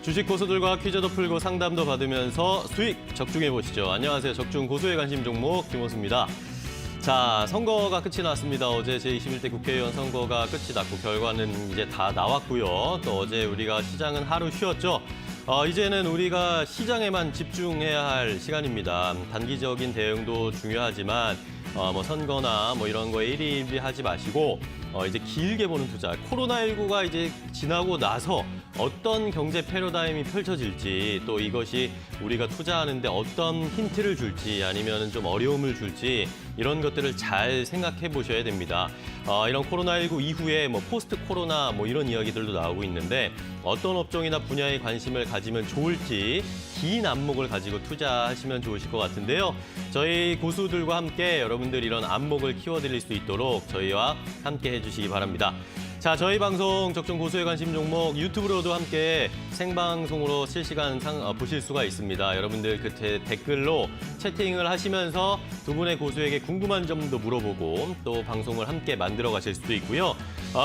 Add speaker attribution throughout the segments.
Speaker 1: 주식 고수들과 퀴즈도 풀고 상담도 받으면서 수익 적중해 보시죠. 안녕하세요. 적중 고수의 관심 종목 김호수입니다. 자, 선거가 끝이 났습니다. 어제 제21대 국회의원 선거가 끝이 났고 결과는 이제 다 나왔고요. 또 어제 우리가 시장은 하루 쉬었죠. 이제는 우리가 시장에만 집중해야 할 시간입니다. 단기적인 대응도 중요하지만 뭐 선거나 뭐 이런 거에 일희일비하지 마시고 이제 길게 보는 투자. 코로나19가 이제 지나고 나서 어떤 경제 패러다임이 펼쳐질지 또 이것이 우리가 투자하는데 어떤 힌트를 줄지 아니면 좀 어려움을 줄지 이런 것들을 잘 생각해 보셔야 됩니다. 이런 코로나19 이후에 뭐 포스트 코로나 뭐 이런 이야기들도 나오고 있는데 어떤 업종이나 분야에 관심을 가지면 좋을지 긴 안목을 가지고 투자하시면 좋으실 것 같은데요. 저희 고수들과 함께 여러분들 이런 안목을 키워드릴 수 있도록 저희와 함께 해주시기 바랍니다. 자, 저희 방송 적중 고수의 관심 종목 유튜브로도 함께 생방송으로 실시간 보실 수가 있습니다. 여러분들 그 댓글로 채팅을 하시면서 두 분의 고수에게 궁금한 점도 물어보고 또 방송을 함께 만들어 가실 수도 있고요.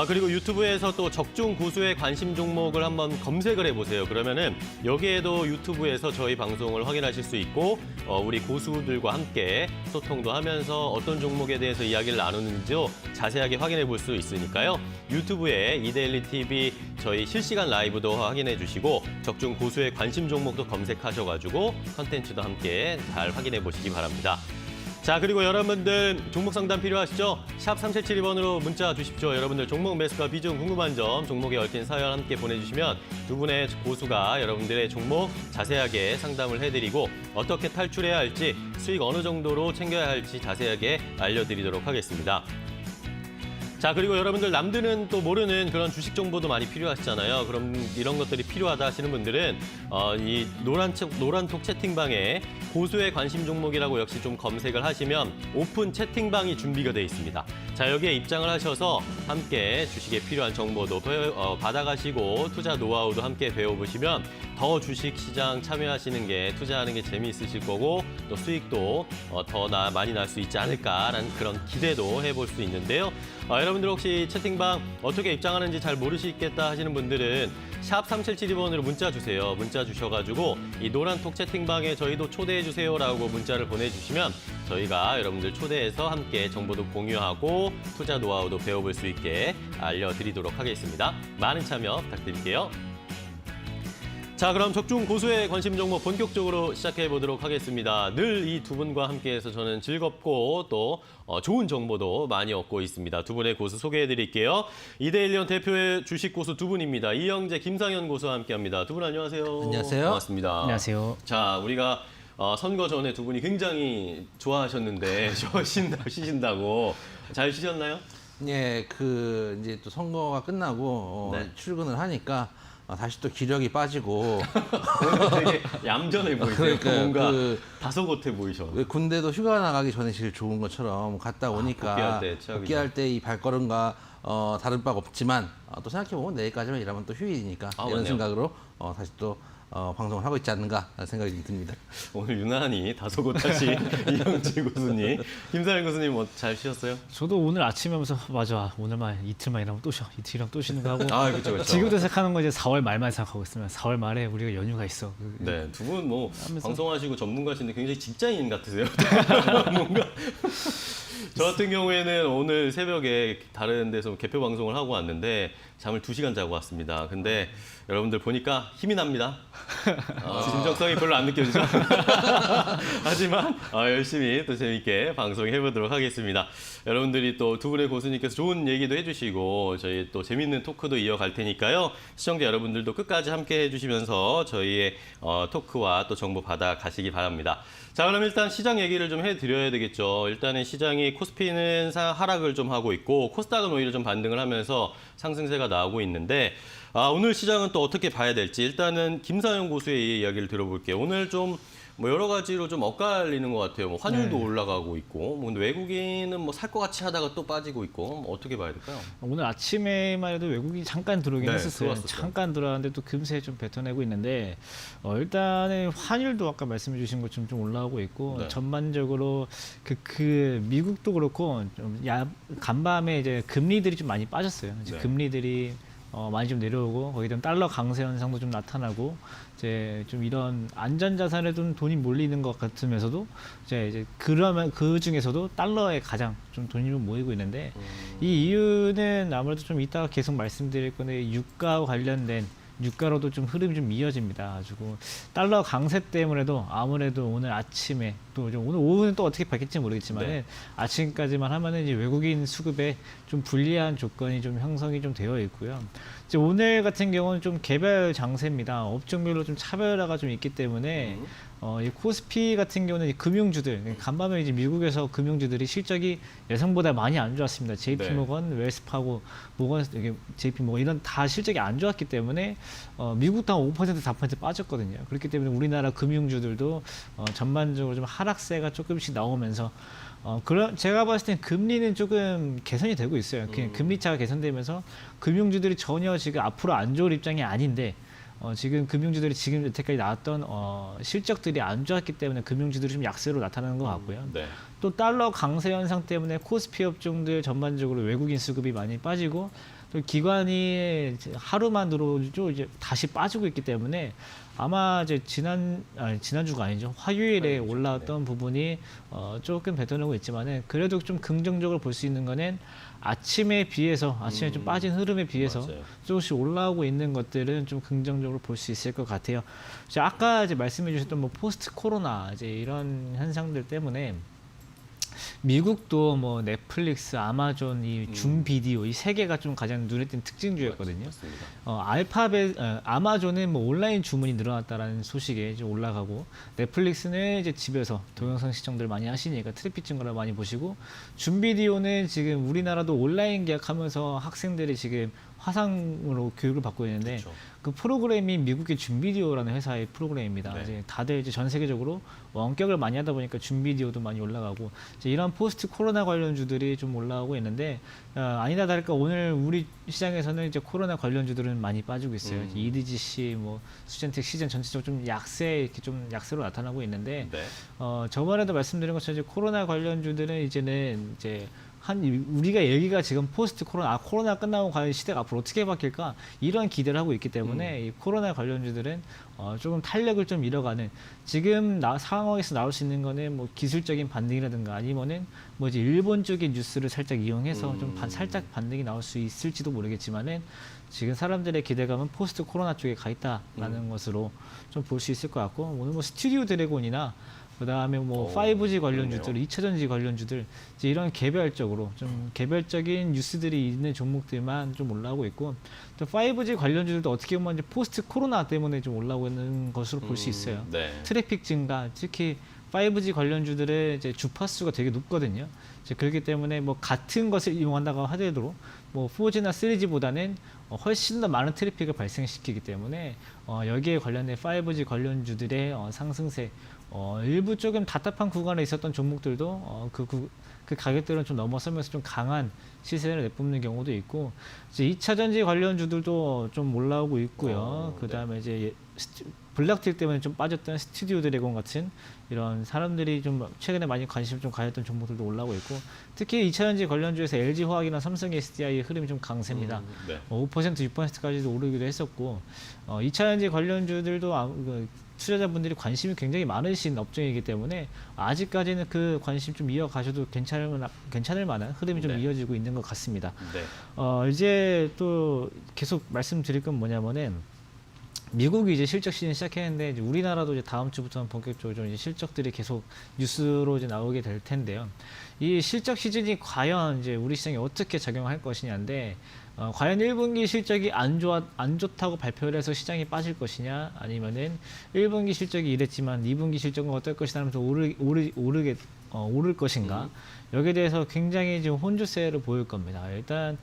Speaker 1: 그리고 유튜브에서 또 적중 고수의 관심 종목을 한번 검색을 해보세요. 그러면은 여기에도 유튜브에서 저희 방송을 확인하실 수 있고 우리 고수들과 함께 소통도 하면서 어떤 종목에 대해서 이야기를 나누는지도 자세하게 확인해 볼 수 있으니까요. 유튜브에 이데일리 TV 저희 실시간 라이브도 확인해 주시고 적중 고수의 관심 종목도 검색하셔가지고 컨텐츠도 함께 잘 확인해 보시기 바랍니다. 자, 그리고 여러분들 종목 상담 필요하시죠? 샵 3772번으로 문자 주십시오. 여러분들 종목 매수가 비중 궁금한 점, 종목에 얽힌 사연 함께 보내주시면 두 분의 고수가 여러분들의 종목 자세하게 상담을 해드리고 어떻게 탈출해야 할지, 수익 어느 정도로 챙겨야 할지 자세하게 알려드리도록 하겠습니다. 자, 그리고 여러분들 남들은 또 모르는 그런 주식 정보도 많이 필요하시잖아요. 그럼 이런 것들이 필요하다 하시는 분들은 이 노란톡 채팅방에 고수의 관심 종목이라고 역시 좀 검색을 하시면 오픈 채팅방이 준비가 되어 있습니다. 자, 여기에 입장을 하셔서 함께 주식에 필요한 정보도 받아가시고 투자 노하우도 함께 배워보시면 더 주식 시장 참여하시는 게 투자하는 게 재미있으실 거고 또 수익도 더 많이 날 수 있지 않을까라는 그런 기대도 해볼 수 있는데요. 여러분들 혹시 채팅방 어떻게 입장하는지 잘 모르시겠다 하시는 분들은 샵 3772번으로 문자 주세요. 문자 주셔가지고 이 노란톡 채팅방에 저희도 초대해 주세요라고 문자를 보내주시면 저희가 여러분들 초대해서 함께 정보도 공유하고 투자 노하우도 배워볼 수 있게 알려드리도록 하겠습니다. 많은 참여 부탁드릴게요. 자, 그럼 적중 고수의 관심 종목 본격적으로 시작해 보도록 하겠습니다. 늘 이 두 분과 함께해서 저는 즐겁고 또 좋은 정보도 많이 얻고 있습니다. 두 분의 고수 소개해 드릴게요. 이데일리온 대표의 주식 고수 두 분입니다. 이영재, 김상현 고수와 함께합니다. 두 분 안녕하세요.
Speaker 2: 안녕하세요.
Speaker 1: 반갑습니다.
Speaker 3: 안녕하세요.
Speaker 1: 자, 우리가 선거 전에 두 분이 굉장히 좋아하셨는데 쉬신다고 잘 쉬셨나요?
Speaker 2: 예, 이제 또 선거가 끝나고
Speaker 1: 네.
Speaker 2: 출근을 하니까 다시 또 기력이 빠지고
Speaker 1: 오늘 되게 얌전해 보이세요.
Speaker 2: 그러니까요.
Speaker 1: 뭔가 다소곳해 보이셔.
Speaker 2: 왜 군대도 휴가 나가기 전에 제일 좋은 것처럼 갔다 오니까 복귀할 때 이 발걸음과 다른 바가 없지만 또 생각해보면 내일까지만 일하면 또 휴일이니까 이런
Speaker 1: 맞네요.
Speaker 2: 생각으로 다시 또 방송을 하고 있지 않는가 생각이 좀 듭니다.
Speaker 1: 오늘 유난히 다소곳하신 이영재 교수님, 김상현 교수님 뭐 잘 쉬셨어요?
Speaker 3: 저도 오늘 아침에 하면서 맞아 오늘만 이틀만 일하면 또 쉬어 이틀이랑 또 쉬는 거 하고
Speaker 1: 그렇죠.
Speaker 3: 지금부터 시작하는 거 이제 4월 말만 생각하고 있으면 4월 말에 우리가 연휴가 있어.
Speaker 1: 네, 두 분 뭐
Speaker 3: 하면서.
Speaker 1: 방송하시고 전문가신데 굉장히 직장인 같으세요. 뭔가 저 같은 경우에는 오늘 새벽에 다른 데서 개표 방송을 하고 왔는데 잠을 2시간 자고 왔습니다. 근데 여러분들 보니까 힘이 납니다. 진정성이 별로 안 느껴지죠? 하지만 열심히 또 재밌게 방송해 보도록 하겠습니다. 여러분들이 또 두 분의 고수님께서 좋은 얘기도 해주시고 저희 또 재밌는 토크도 이어갈 테니까요. 시청자 여러분들도 끝까지 함께 해주시면서 저희의 토크와 또 정보 받아 가시기 바랍니다. 자, 그럼 일단 시장 얘기를 좀 해드려야 되겠죠. 일단은 시장이 코스피는 하락을 좀 하고 있고 코스닥은 오히려 좀 반등을 하면서 상승세가 나오고 있는데 오늘 시장은 또 어떻게 봐야 될지 일단은 김상현 고수의 이야기를 들어볼게요. 오늘 좀 뭐 여러 가지로 좀 엇갈리는 것 같아요. 뭐 환율도 올라가고 있고, 뭐 근데 외국인은 뭐 살 것 같이 하다가 또 빠지고 있고, 뭐 어떻게 봐야 될까요?
Speaker 3: 오늘 아침에만 해도 외국인이 잠깐 들어오긴 했었어요.
Speaker 1: 들어왔었어요.
Speaker 3: 잠깐 들어왔는데 또 금세 좀 뱉어내고 있는데 일단은 환율도 아까 말씀해 주신 것처럼 좀 올라오고 있고
Speaker 1: 네.
Speaker 3: 전반적으로 미국도 그렇고 좀 간밤에 이제 금리들이 좀 많이 빠졌어요. 이제
Speaker 1: 네.
Speaker 3: 금리들이 많이 좀 내려오고 거기에 대한 달러 강세 현상도 좀 나타나고 이제 좀 이런 안전자산에 좀 돈이 몰리는 것 같으면서도 이제 그러면 그 중에서도 달러에 가장 좀 돈이 좀 모이고 있는데 이 이유는 아무래도 좀 이따가 계속 말씀드릴 건데 유가와 관련된 유가로도 좀 흐름이 좀 이어집니다. 가지고 달러 강세 때문에도 아무래도 오늘 아침에 또 오늘 오후는 또 어떻게 바뀔지 모르겠지만
Speaker 1: 네.
Speaker 3: 아침까지만 하면은 이제 외국인 수급에 좀 불리한 조건이 좀 형성이 좀 되어 있고요. 이제 오늘 같은 경우는 좀 개별 장세입니다. 업종별로 좀 차별화가 좀 있기 때문에 이 코스피 같은 경우는 이 금융주들 간밤에 이제 미국에서 금융주들이 실적이 예상보다 많이 안 좋았습니다. JP모건, 웰스파고, 모건, 이게 JP모건 이런 다 실적이 안 좋았기 때문에 미국도 한 5% 4% 빠졌거든요. 그렇기 때문에 우리나라 금융주들도 전반적으로 좀 하락세가 조금씩 나오면서 그런 제가 봤을 땐 금리는 조금 개선이 되고 있어요. 그냥 금리 차가 개선되면서 금융주들이 전혀 지금 앞으로 안 좋을 입장이 아닌데 지금 금융주들이 지금 여태까지 나왔던 실적들이 안 좋았기 때문에 금융주들이 좀 약세로 나타나는 것 같고요.
Speaker 1: 네.
Speaker 3: 또 달러 강세 현상 때문에 코스피 업종들 전반적으로 외국인 수급이 많이 빠지고 또 기관이 하루만 들어오죠 이제 다시 빠지고 있기 때문에 아마 이제 지난주가 아니죠 화요일에 올라왔던 부분이 조금 뱉어내고 있지만은 그래도 좀 긍정적으로 볼 수 있는 거는 아침에 비해서 아침에 좀 빠진 흐름에 비해서
Speaker 1: 맞아요.
Speaker 3: 조금씩 올라오고 있는 것들은 좀 긍정적으로 볼 수 있을 것 같아요. 아까 이제 말씀해 주셨던 뭐 포스트 코로나 이제 이런 현상들 때문에 미국도 뭐 넷플릭스, 아마존, 이 줌비디오 이 세 개가 좀 가장 눈에 띈 특징주였거든요.
Speaker 1: 맞습니다.
Speaker 3: 아마존은 뭐 온라인 주문이 늘어났다라는 소식에 좀 올라가고 넷플릭스는 이제 집에서 동영상 시청들 많이 하시니까 트래픽 증가를 많이 보시고 줌비디오는 지금 우리나라도 온라인 계약하면서 학생들이 지금 화상으로 교육을 받고 있는데
Speaker 1: 그렇죠.
Speaker 3: 그 프로그램이 미국의 줌비디오라는 회사의 프로그램입니다.
Speaker 1: 네.
Speaker 3: 이제 다들 이제 전 세계적으로 원격을 많이 하다 보니까 줌비디오도 많이 올라가고 이제 이런 포스트 코로나 관련주들이 좀 올라오고 있는데 아니다 다를까 오늘 우리 시장에서는 이제 코로나 관련주들은 많이 빠지고 있어요. EDGC, 뭐 수젠텍, 시젠 전체적으로 좀 이렇게 좀 약세로 나타나고 있는데
Speaker 1: 네.
Speaker 3: 저번에도 말씀드린 것처럼 이제 코로나 관련주들은 이제는 이제 우리가 얘기가 지금 포스트 코로나, 코로나 끝나고 과연 시대가 앞으로 어떻게 바뀔까 이런 기대를 하고 있기 때문에 이 코로나 관련주들은 조금 탄력을 좀 잃어가는 지금 상황에서 나올 수 있는 거는 뭐 기술적인 반등이라든가 아니면은 뭐 이제 일본 쪽의 뉴스를 살짝 이용해서 좀 살짝 반등이 나올 수 있을지도 모르겠지만은 지금 사람들의 기대감은 포스트 코로나 쪽에 가 있다라는 것으로 좀 볼 수 있을 것 같고 오늘 뭐 스튜디오 드래곤이나 그다음에 뭐 5G 관련주들,
Speaker 1: 그러네요.
Speaker 3: 2차전지 관련주들 이제 이런 개별적으로 좀 개별적인 뉴스들이 있는 종목들만 좀 올라오고 있고 또 5G 관련주들도 어떻게 보면 이제 포스트 코로나 때문에 좀 올라오고 있는 것으로 볼 수 있어요.
Speaker 1: 네.
Speaker 3: 트래픽 증가, 특히 5G 관련주들의 이제 주파수가 되게 높거든요. 이제 그렇기 때문에 뭐 같은 것을 이용한다고 하더라도 뭐 4G나 3G보다는 훨씬 더 많은 트래픽을 발생시키기 때문에 여기에 관련된 5G 관련주들의 상승세 일부 조금 답답한 구간에 있었던 종목들도 그 가격들은 좀 넘어서면서 좀 강한 시세를 내뿜는 경우도 있고 이제 2차전지 관련주들도 좀 올라오고 있고요. 그다음에 이제 블락딜 때문에 좀 빠졌던 스튜디오 드래곤 같은 이런 사람들이 좀 최근에 많이 관심 좀 가졌던 종목들도 올라오고 있고 특히 2차전지 관련주에서 LG화학이나 삼성 SDI의 흐름이 좀 강세입니다.
Speaker 1: 네.
Speaker 3: 5% 6%까지도 오르기도 했었고 2차전지 관련주들도 투자자분들이 관심이 굉장히 많으신 업종이기 때문에 아직까지는 그 관심 좀 이어가셔도 괜찮을 만한 흐름이 좀
Speaker 1: 네.
Speaker 3: 이어지고 있는 것 같습니다.
Speaker 1: 네.
Speaker 3: 이제 또 계속 말씀드릴 건 뭐냐면은 미국이 이제 실적 시즌 시작했는데 이제 우리나라도 이제 다음 주부터는 본격적으로 좀 이제 실적들이 계속 뉴스로 이제 나오게 될 텐데요. 이 실적 시즌이 과연 이제 우리 시장에 어떻게 작용할 것이냐인데 과연 1분기 실적이 안 좋다고 발표를 해서 시장이 빠질 것이냐 아니면은 1분기 실적이 이랬지만 2분기 실적은 어떨 것이냐 하면서 오를 것인가 여기에 대해서 굉장히 지금 혼주세를 보일 겁니다. 일단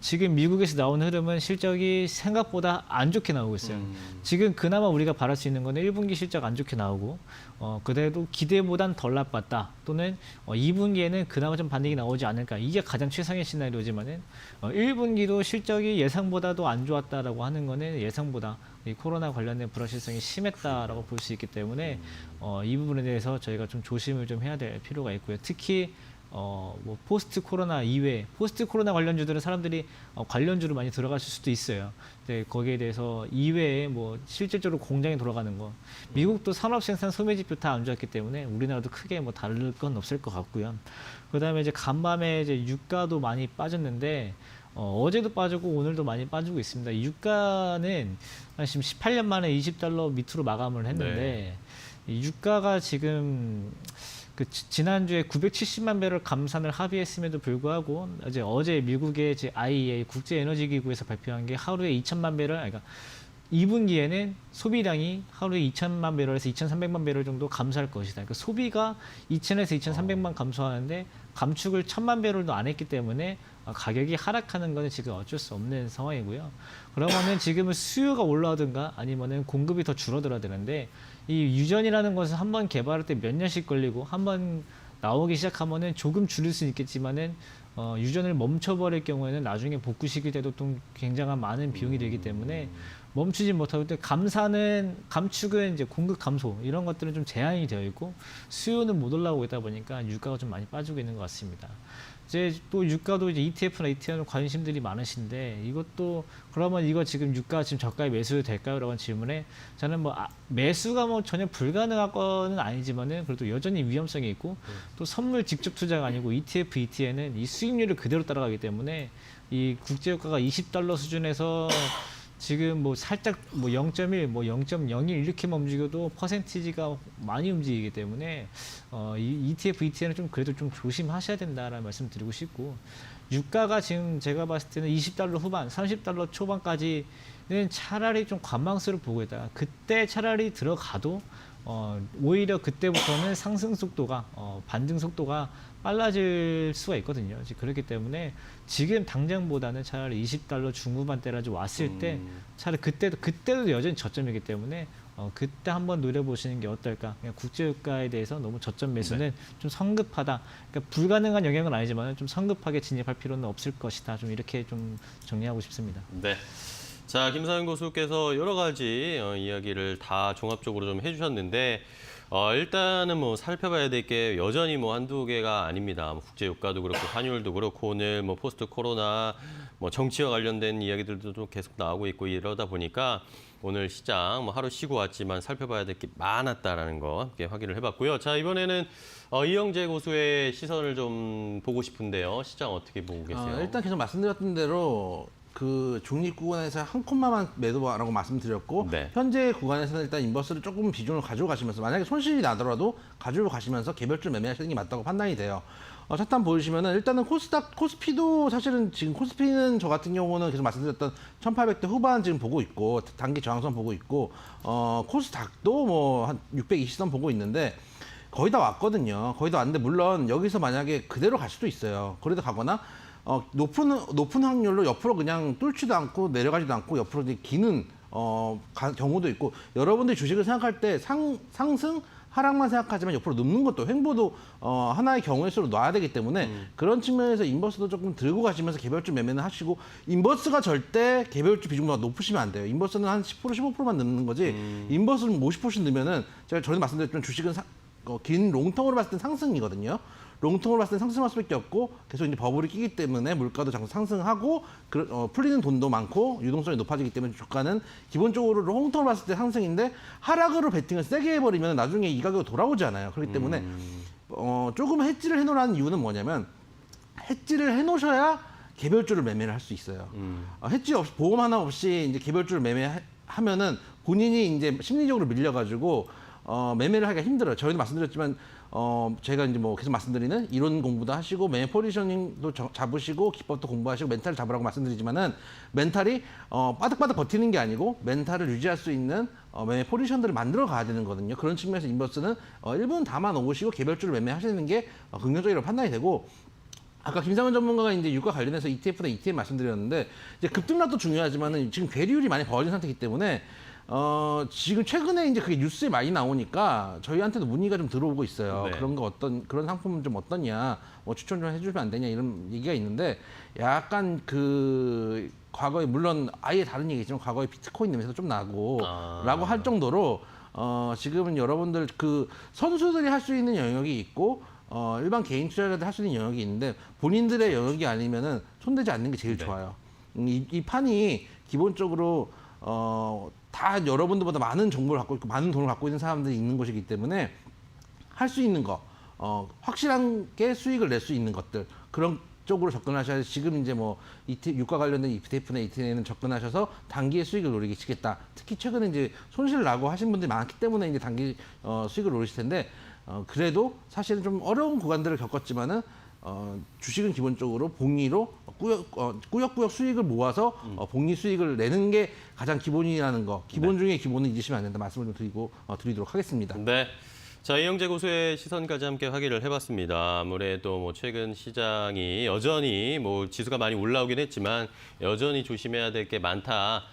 Speaker 3: 지금 미국에서 나오는 흐름은 실적이 생각보다 안 좋게 나오고 있어요. 지금 그나마 우리가 바랄 수 있는 거는 1분기 실적 안 좋게 나오고 그래도 기대보단 덜 나빴다 또는 2분기에는 그나마 좀 반등이 나오지 않을까 이게 가장 최상의 시나리오지만은 1분기도 실적이 예상보다도 안 좋았다라고 하는 거는 예상보다 이 코로나 관련된 불확실성이 심했다라고 볼 수 있기 때문에 이 부분에 대해서 저희가 좀 조심을 좀 해야 될 필요가 있고요. 특히 뭐 포스트 코로나 이외에 포스트 코로나 관련주들은 사람들이 관련주로 많이 들어가실 수도 있어요. 근데 거기에 대해서 이외에 뭐 실질적으로 공장이 돌아가는 거, 미국도 산업 생산 소매 지표 다 안 좋았기 때문에 우리나라도 크게 뭐 다를 건 없을 것 같고요. 그다음에 이제 간밤에 이제 유가도 많이 빠졌는데 어제도 빠지고 오늘도 많이 빠지고 있습니다. 유가는 지금 18년 만에 $20 밑으로 마감을 했는데 이 유가가 지금 지난주에 970만 배럴 감산을 합의했음에도 불구하고 어제 미국의 IEA 국제에너지기구에서 발표한 게 하루에 2천만 배럴, 그러니까 2분기에는 소비량이 하루에 2천만 배럴에서 2,300만 배럴 정도 감소할 것이다. 그러니까 소비가 2,000에서 2,300만 감소하는데 감축을 1,000만 배럴도 안 했기 때문에 가격이 하락하는 것은 지금 어쩔 수 없는 상황이고요. 그러면은 지금은 수요가 올라오든가 아니면은 공급이 더 줄어들어야 되는데 이 유전이라는 것은 한번 개발할 때 몇 년씩 걸리고 한번 나오기 시작하면은 조금 줄일 수 있겠지만은 유전을 멈춰버릴 경우에는 나중에 복구 시기 때도 좀 굉장한 많은 비용이 들기 때문에 멈추지 못하고 또 감축은 이제 공급 감소 이런 것들은 좀 제한이 되어 있고 수요는 못 올라오고 있다 보니까 유가가 좀 많이 빠지고 있는 것 같습니다. 이제 또 유가도 이제 ETF나 ETN은 관심들이 많으신데 이것도 그러면 이거 지금 유가 지금 저가에 매수 될까요? 라고 하는 질문에 저는 뭐 매수가 뭐 전혀 불가능한 거는 아니지만은 그래도 여전히 위험성이 있고 또 선물 직접 투자가 아니고 ETF, ETN은 이 수익률을 그대로 따라가기 때문에 이 국제유가가 $20 수준에서 지금 뭐 살짝 뭐 0.1, 뭐 0.01 이렇게만 움직여도 퍼센티지가 많이 움직이기 때문에 이 ETF, ETN은 좀 그래도 좀 조심하셔야 된다라는 말씀 드리고 싶고 유가가 지금 제가 봤을 때는 $20 후반, $30 초반까지는 차라리 좀 관망세로 보고 있다. 그때 차라리 들어가도 오히려 그때부터는 상승 속도가 반등 속도가 빨라질 수가 있거든요. 그렇기 때문에 지금 당장보다는 차라리 $20 중후반대라 좀 왔을 때 차라리 그때도 여전히 저점이기 때문에 그때 한번 노려보시는 게 어떨까. 그냥 국제유가에 대해서 너무 저점 매수는 좀 성급하다. 그러니까 불가능한 영역은 아니지만 좀 성급하게 진입할 필요는 없을 것이다. 좀 이렇게 좀 정리하고 싶습니다.
Speaker 1: 네. 자, 김사현 교수께서 여러 가지 이야기를 다 종합적으로 좀 해주셨는데 일단은 뭐 살펴봐야 될 게 여전히 뭐 한두 개가 아닙니다. 뭐 국제유가도 그렇고 환율도 그렇고 오늘 뭐 포스트 코로나 뭐 정치와 관련된 이야기들도 좀 계속 나오고 있고 이러다 보니까 오늘 시장 뭐 하루 쉬고 왔지만 살펴봐야 될 게 많았다라는 거 함께 확인을 해봤고요. 자, 이번에는 이영재 고수의 시선을 좀 보고 싶은데요. 시장 어떻게 보고 계세요?
Speaker 2: 일단 계속 말씀드렸던 대로 그 중립 구간에서 한 콤마만 매도하라고 말씀드렸고
Speaker 1: 네.
Speaker 2: 현재 구간에서는 일단 인버스를 조금 비중을 가지고 가시면서 만약에 손실이 나더라도 가지고 가시면서 개별주 매매하시는 게 맞다고 판단이 돼요. 차트 보시면은 일단은 코스피도 사실은 지금 코스피는 저 같은 경우는 계속 말씀드렸던 1800대 후반 지금 보고 있고 단기 저항선 보고 있고 코스닥도 뭐 한 620선 보고 있는데 거의 다 왔거든요. 거의 다 왔는데 물론 여기서 만약에 그대로 갈 수도 있어요. 그래도 가거나 높은 확률로 옆으로 그냥 뚫지도 않고 내려가지도 않고 옆으로 이제 기는 경우도 있고 여러분들이 주식을 생각할 때 상승 하락만 생각하지만 옆으로 눕는 것도 횡보도 하나의 경우의 수로 놔야 되기 때문에 그런 측면에서 인버스도 조금 들고 가시면서 개별주 매매는 하시고 인버스가 절대 개별주 비중보다 높으시면 안 돼요. 인버스는 한 10% 15%만 넣는 거지 인버스를 50%씩 넣으면은 제가 전에 말씀드렸지만 주식은 긴 롱텀으로 봤을 땐 상승이거든요. 롱통으로 봤을 때 상승할 수밖에 없고 계속 이제 버블이 끼기 때문에 물가도 자꾸 상승하고 풀리는 돈도 많고 유동성이 높아지기 때문에 주가는 기본적으로 롱통으로 봤을 때 상승인데 하락으로 베팅을 세게 해버리면 나중에 이 가격이 돌아오지 않아요. 그렇기 때문에 조금 해지를 해놓으라는 이유는 뭐냐면 해지를 해놓으셔야 개별주를 매매를 할 수 있어요. 해지 없이 보험 하나 없이 이제 개별주를 매매하면은 본인이 이제 심리적으로 밀려가지고 매매를 하기가 힘들어요. 저희도 말씀드렸지만 제가 이제 뭐 계속 말씀드리는 이론 공부도 하시고 매매 포지셔닝도 잡으시고 기법도 공부하시고 멘탈을 잡으라고 말씀드리지만은 멘탈이 바득바득 버티는 게 아니고 멘탈을 유지할 수 있는 매매 포지션들을 만들어 가야 되는 거거든요. 그런 측면에서 인버스는 일부는 담아 놓으시고 개별주를 매매하시는 게 긍정적이라고 판단이 되고 아까 김상현 전문가가 이제 유가 관련해서 ETF나 ETN 말씀드렸는데 이제 급등락도 중요하지만은 지금 괴리율이 많이 벌어진 상태이기 때문에 지금 최근에 이제 그게 뉴스에 많이 나오니까 저희한테도 문의가 좀 들어오고 있어요.
Speaker 1: 네.
Speaker 2: 그런 상품은 좀 어떠냐, 뭐 추천 좀 해주면 안 되냐 이런 얘기가 있는데 약간 그 과거에 물론 아예 다른 얘기지만 과거에 비트코인 냄새도 좀 나고 라고 할 정도로 지금은 여러분들 그 선수들이 할 수 있는 영역이 있고 일반 개인 투자자들 할 수 있는 영역이 있는데 본인들의 영역이 아니면은 손대지 않는 게 제일
Speaker 1: 네.
Speaker 2: 좋아요. 이 판이 기본적으로 다 여러분들보다 많은 정보를 갖고 있고 많은 돈을 갖고 있는 사람들이 있는 곳이기 때문에 할 수 있는 거, 확실하게 수익을 낼 수 있는 것들 그런 쪽으로 접근하셔야 지금 이제 뭐 유가 관련된 ETF나 ETN에는 접근하셔서 단기의 수익을 노리시겠다. 특히 최근에 이제 손실 나고 하신 분들이 많기 때문에 이제 단기 수익을 노리실 텐데 그래도 사실은 좀 어려운 구간들을 겪었지만은 주식은 기본적으로 봉리로 꾸역꾸역 수익을 모아서 봉리 수익을 내는 게 가장 기본이라는 거, 기본 중에 기본은 잊으시면 안 된다 말씀을 좀 드리도록 하겠습니다.
Speaker 1: 네. 자, 이영재 고수의 시선까지 함께 확인을 해봤습니다. 아무래도 뭐 최근 시장이 여전히 뭐 지수가 많이 올라오긴 했지만 여전히 조심해야 될 게 많다.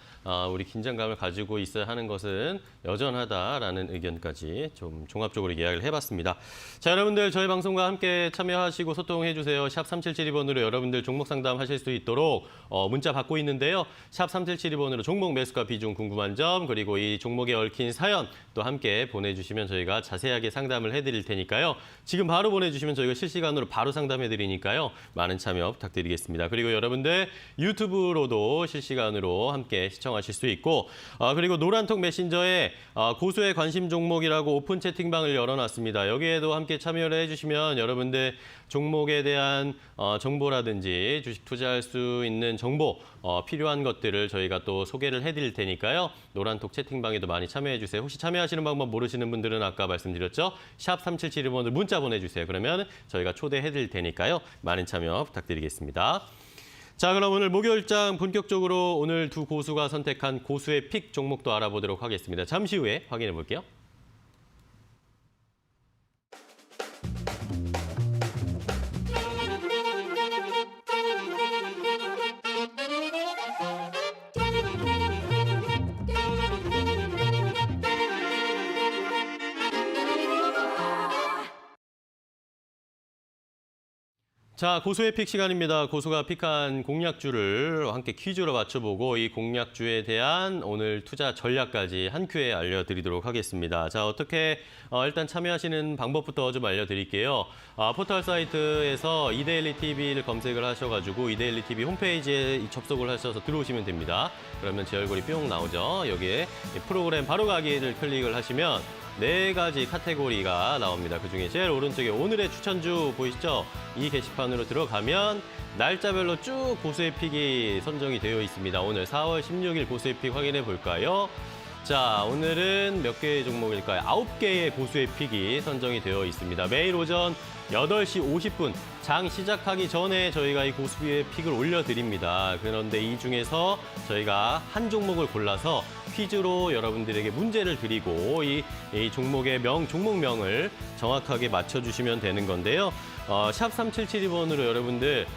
Speaker 1: 우리 긴장감을 가지고 있어야 하는 것은 여전하다라는 의견까지 좀 종합적으로 이야기를 해봤습니다. 자, 여러분들 저희 방송과 함께 참여하시고 소통해 주세요. 샵 3772번으로 여러분들 종목 상담하실 수 있도록 문자 받고 있는데요. 샵 3772번으로 종목 매수가 비중 궁금한 점 그리고 이 종목에 얽힌 사연 또 함께 보내주시면 저희가 자세하게 상담을 해드릴 테니까요. 지금 바로 보내주시면 저희가 실시간으로 바로 상담해드리니까요. 많은 참여 부탁드리겠습니다. 그리고 여러분들 유튜브로도 실시간으로 함께 시청하실 수 있고 그리고 노란톡 메신저에 고수의 관심 종목이라고 오픈 채팅방을 열어놨습니다. 여기에도 함께 참여를 해주시면 여러분들 종목에 대한 정보라든지 주식 투자할 수 있는 정보 필요한 것들을 저희가 또 소개를 해드릴 테니까요. 노란톡 채팅방에도 많이 참여해주세요. 혹시 참여하시는 방법 모르시는 분들은 아까 말씀드렸죠? 샵 3772번으로 문자 보내주세요. 그러면 저희가 초대해드릴 테니까요. 많은 참여 부탁드리겠습니다. 자, 그럼 오늘 목요일장 본격적으로 오늘 두 고수가 선택한 고수의 픽 종목도 알아보도록 하겠습니다. 잠시 후에 확인해 볼게요. 자, 고수의 픽 시간입니다. 고수가 픽한 공략주를 함께 퀴즈로 맞춰보고 이 공략주에 대한 오늘 투자 전략까지 한 큐에 알려드리도록 하겠습니다. 자, 어떻게 일단 참여하시는 방법부터 좀 알려드릴게요. 포털 사이트에서 이데일리 TV를 검색을 하셔가지고 이데일리 TV 홈페이지에 접속을 하셔서 들어오시면 됩니다. 그러면 제 얼굴이 뿅 나오죠. 여기에 프로그램 바로 가기를 클릭을 하시면 4가지 카테고리가 나옵니다. 그중에 제일 오른쪽에 오늘의 추천주 보이시죠? 이 게시판으로 들어가면 날짜별로 쭉 고수의 픽이 선정이 되어 있습니다. 오늘 4월 16일 고수의 픽 확인해 볼까요? 자, 오늘은 몇 개의 종목일까요? 9개의 고수의 픽이 선정이 되어 있습니다. 매일 오전 8시 50분 장 시작하기 전에 저희가 이 고수의 픽을 올려드립니다. 그런데 이 중에서 저희가 한 종목을 골라서 퀴즈로 여러분들에게 문제를 드리고 이 종목의 종목명을 정확하게 맞춰주시면 되는 건데요. 샵 3772번으로 여러분들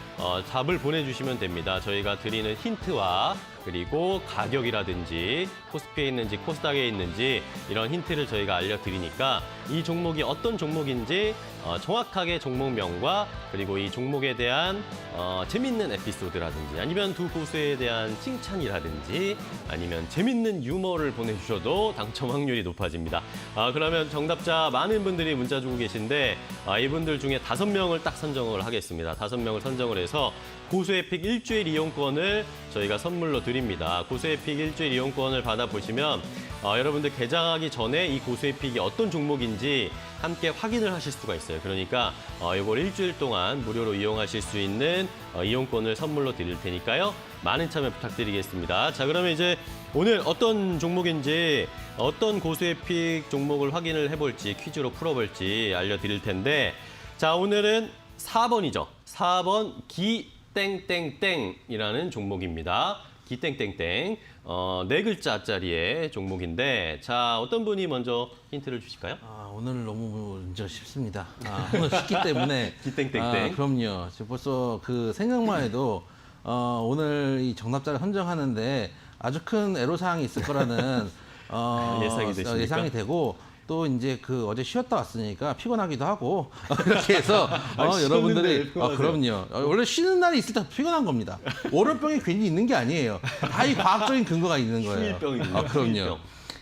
Speaker 1: 답을 보내주시면 됩니다. 저희가 드리는 힌트와 그리고 가격이라든지 코스피에 있는지 코스닥에 있는지 이런 힌트를 저희가 알려드리니까 이 종목이 어떤 종목인지 정확하게 종목명과 그리고 이 종목에 대한 재밌는 에피소드라든지 아니면 두 고수에 대한 칭찬이라든지 아니면 재밌는 유머를 보내주셔도 당첨 확률이 높아집니다. 그러면 정답자 많은 분들이 문자 주고 계신데 이분들 중에 5명을 딱 선정을 하겠습니다. 5명을 선정을 해서 고수의 픽 일주일 이용권을 저희가 선물로 드립니다. 고수의 픽 일주일 이용권을 받아보시면 여러분들 개장하기 전에 이 고수의 픽이 어떤 종목인지 함께 확인을 하실 수가 있어요. 그러니까 이걸 일주일 동안 무료로 이용하실 수 있는 이용권을 선물로 드릴 테니까요. 많은 참여 부탁드리겠습니다. 자, 그러면 이제 오늘 어떤 종목인지 어떤 고수의 픽 종목을 확인을 해볼지 퀴즈로 풀어볼지 알려드릴 텐데 자, 오늘은 4번이죠. 4번 기땡땡땡이라는 종목입니다. 기땡땡땡. 4글자짜리의 종목인데 자, 어떤 분이 먼저 힌트를 주실까요?
Speaker 2: 오늘 너무 문제가 쉽습니다. 오늘 쉽기 때문에
Speaker 1: 기땡땡땡.
Speaker 2: 그럼요. 지금 벌써 그 생각만 해도 오늘 이 정답자를 선정하는데 아주 큰 애로사항이 있을 거라는
Speaker 1: 예상이 되십니까?
Speaker 2: 예상이 되고 또 이제 그 어제 쉬었다 왔으니까 피곤하기도 하고 이렇게 해서 여러분들이 그럼요. 원래 쉬는 날이 있을 때 피곤한 겁니다. 월요병이 괜히 있는 게 아니에요. 다 이 과학적인 근거가 있는 거예요.
Speaker 1: 휴일병입니다.
Speaker 2: 그럼요.
Speaker 1: 휴일병.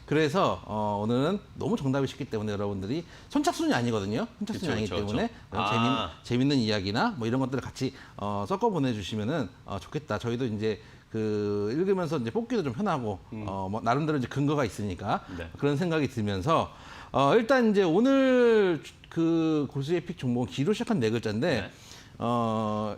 Speaker 2: 그래서 오늘은 너무 정답이 쉽기 때문에 여러분들이 선착순이 아니거든요. 선착순이
Speaker 1: 그쵸,
Speaker 2: 아니기
Speaker 1: 그쵸,
Speaker 2: 때문에
Speaker 1: 그쵸.
Speaker 2: 재밌는 이야기나 뭐 이런 것들을 같이 섞어 보내주시면은 좋겠다. 저희도 이제 그 읽으면서 이제 뽑기도 좀 편하고 뭐 나름대로 이제 근거가 있으니까
Speaker 1: 네.
Speaker 2: 그런 생각이 들면서 일단 이제 오늘 그 고수의 픽 종목은 기로 시작한 네 글자인데.
Speaker 1: 네.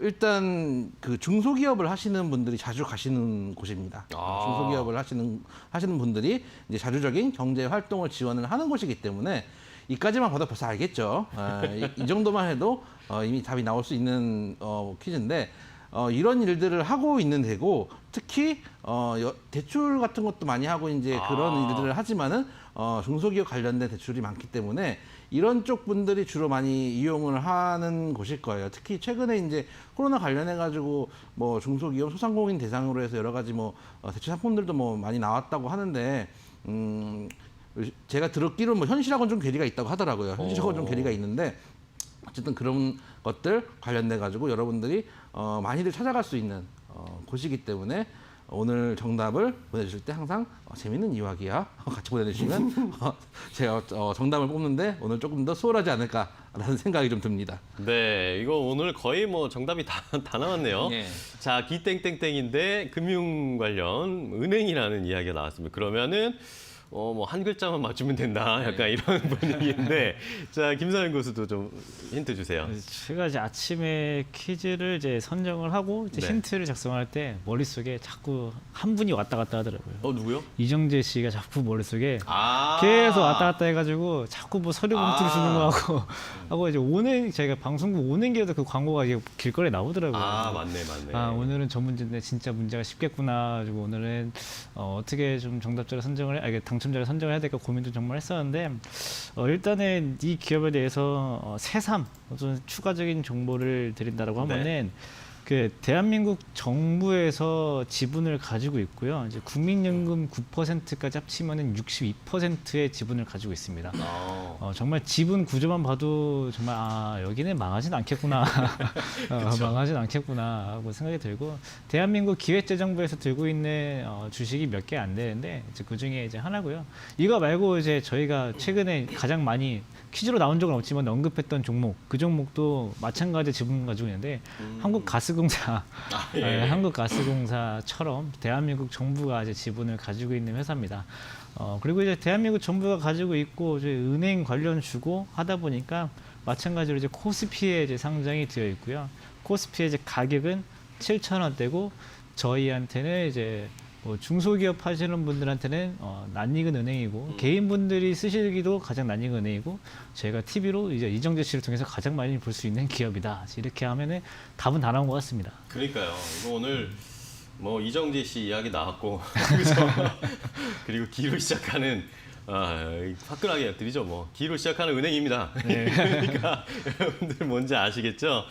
Speaker 2: 일단 그 중소기업을 하시는 분들이 자주 가시는 곳입니다. 중소기업을 하시는 분들이 이제 자주적인 경제 활동을 지원을 하는 곳이기 때문에 이까지만 봐도 벌써 알겠죠. 이 정도만 해도 이미 답이 나올 수 있는 퀴즈인데 이런 일들을 하고 있는 데고 특히 대출 같은 것도 많이 하고 이제 그런 일들을 하지만은 중소기업 관련된 대출이 많기 때문에 이런 쪽 분들이 주로 많이 이용을 하는 곳일 거예요. 특히 최근에 이제 코로나 관련해 가지고 뭐 중소기업 소상공인 대상으로 해서 여러 가지 뭐 대출 상품들도 뭐 많이 나왔다고 하는데 제가 들었기로는 뭐 현실하고는 좀 괴리가 있다고 하더라고요. 현실하고는 좀 괴리가 있는데 어쨌든 그런 것들 관련돼 가지고 여러분들이 많이들 찾아갈 수 있는 곳이기 때문에 오늘 정답을 보내주실 때 항상 재밌는 이야기야 같이 보내주시면 제가 정답을 뽑는데 오늘 조금 더 수월하지 않을까라는 생각이 좀 듭니다.
Speaker 1: 네, 이거 오늘 거의 뭐 정답이 다 나왔네요.
Speaker 2: 네.
Speaker 1: 자, 기땡땡땡인데 금융 관련 은행이라는 이야기가 나왔습니다. 그러면은 뭐 한 글자만 맞추면 된다. 약간 이런 분위기인데, 자, 김상현 교수도 좀 힌트 주세요.
Speaker 3: 제가 이제 아침에 퀴즈를 이제 선정을 하고 이제
Speaker 1: 네.
Speaker 3: 힌트를 작성할 때 머릿속에 자꾸 한 분이 왔다 갔다 하더라고요.
Speaker 1: 누구요?
Speaker 3: 이정재 씨가 자꾸 머릿속에
Speaker 1: 아,
Speaker 3: 계속 왔다 갔다 해가지고 자꾸 뭐 서류 봉투를 주는 거 하고 이제 오는 제가 방송국 오는 길에도 그 광고가 이게 길거리에 나오더라고요.
Speaker 1: 맞네.
Speaker 3: 오늘은 저 문제인데 진짜 문제가 쉽겠구나. 가지고 오늘은 어떻게 좀 정답자를 선정을 이게 당첨자를 선정을 해야 될까 고민도 정말 했었는데 일단은 이 기업에 대해서 새삼 어떤 추가적인 정보를 드린다라고 하면은 그 대한민국 정부에서 지분을 가지고 있고요. 이제 국민연금 9%까지 합치면은 62%의 지분을 가지고 있습니다. 정말 지분 구조만 봐도 정말 여기는 망하진 않겠구나, 망하진 않겠구나 하고 생각이 들고 대한민국 기획재정부에서 들고 있는 주식이 몇 개 안 되는데 이제 그 중에 이제 하나고요. 이거 말고 이제 저희가 최근에 가장 많이 퀴즈로 나온 적은 없지만 언급했던 종목, 그 종목도 마찬가지 지분 가지고 있는데 한국가스공사, 한국가스공사처럼 대한민국 정부가 이제 지분을 가지고 있는 회사입니다. 그리고 이제 대한민국 정부가 가지고 있고 이제 은행 관련 주고 하다 보니까 마찬가지로 이제 코스피에 이제 상장이 되어 있고요. 코스피의 이제 가격은 7,000원대고 저희한테는 이제 뭐 중소기업 하시는 분들한테는 낯익은 은행이고 개인분들이 쓰시기도 가장 낯익은 은행이고 저희가 TV로 이제 이정재 씨를 통해서 가장 많이 볼 수 있는 기업이다. 이렇게 하면은 답은 다 나온 것 같습니다.
Speaker 1: 그러니까요. 이거 오늘 뭐 이정재 씨 이야기 나왔고 그죠? 그리고 기로 시작하는 화끈하게 드리죠. 뭐 기로 시작하는 은행입니다. 그러니까 여러분들 뭔지 아시겠죠?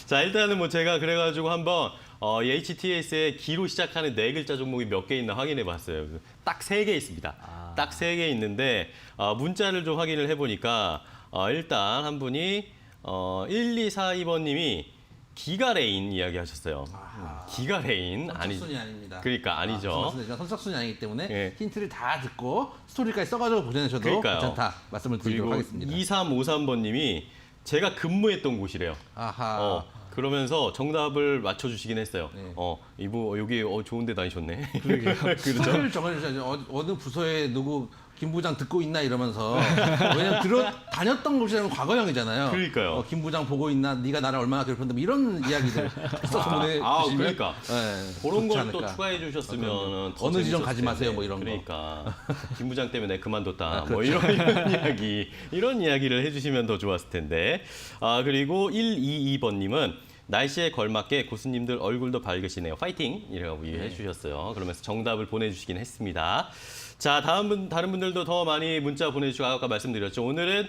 Speaker 1: 자, 일단은 뭐 제가 그래가지고 한번 HTS의 기로 시작하는 네 글자 종목이 몇 개 있나 확인해 봤어요. 딱 3개 있습니다. 딱 3개 있는데 문자를 좀 확인을 해보니까 일단 한 분이 1242번님이 기가레인 이야기 하셨어요. 기가레인
Speaker 2: 선착순이 아닙니다.
Speaker 1: 그러니까 아니죠.
Speaker 2: 선착순이 아니기 때문에
Speaker 1: 예.
Speaker 2: 힌트를 다 듣고 스토리까지 써가지고 보내주셔도
Speaker 1: 그러니까요.
Speaker 2: 괜찮다 말씀을 드리도록
Speaker 1: 그리고
Speaker 2: 하겠습니다.
Speaker 1: 2353번님이 제가 근무했던 곳이래요. 그러면서 정답을 맞춰주시긴 했어요.
Speaker 2: 네.
Speaker 1: 여기 좋은 데 다니셨네. 그렇죠?
Speaker 2: 부서를 정해주셔야죠. 어느 부서에 누구 김 부장 듣고 있나 이러면서 왜냐면 다녔던 곳이라면 과거형이잖아요.
Speaker 1: 그러니까요.
Speaker 2: 김 부장 보고 있나, 네가 나를 얼마나 괴롭혔는데 뭐 이런 이야기들 써서 보내주시면
Speaker 1: 그러니까
Speaker 2: 네,
Speaker 1: 그런
Speaker 2: 좋지
Speaker 1: 걸
Speaker 2: 않을까.
Speaker 1: 또 추가해 주셨으면 더
Speaker 2: 어느 지점
Speaker 1: 재밌었을
Speaker 2: 가지 마세요,
Speaker 1: 텐데.
Speaker 2: 뭐 이런 거.
Speaker 1: 그러니까 김 부장 때문에 그만뒀다. 뭐
Speaker 2: 그렇죠.
Speaker 1: 이런 이야기를 해주시면 더 좋았을 텐데. 그리고 122번님은 날씨에 걸맞게 고수님들 얼굴도 밝으시네요. 파이팅! 이라고 해주셨어요. 그러면서 정답을 보내주시긴 했습니다. 자, 다른 분들도 더 많이 문자 보내주시고 아까 말씀드렸죠. 오늘은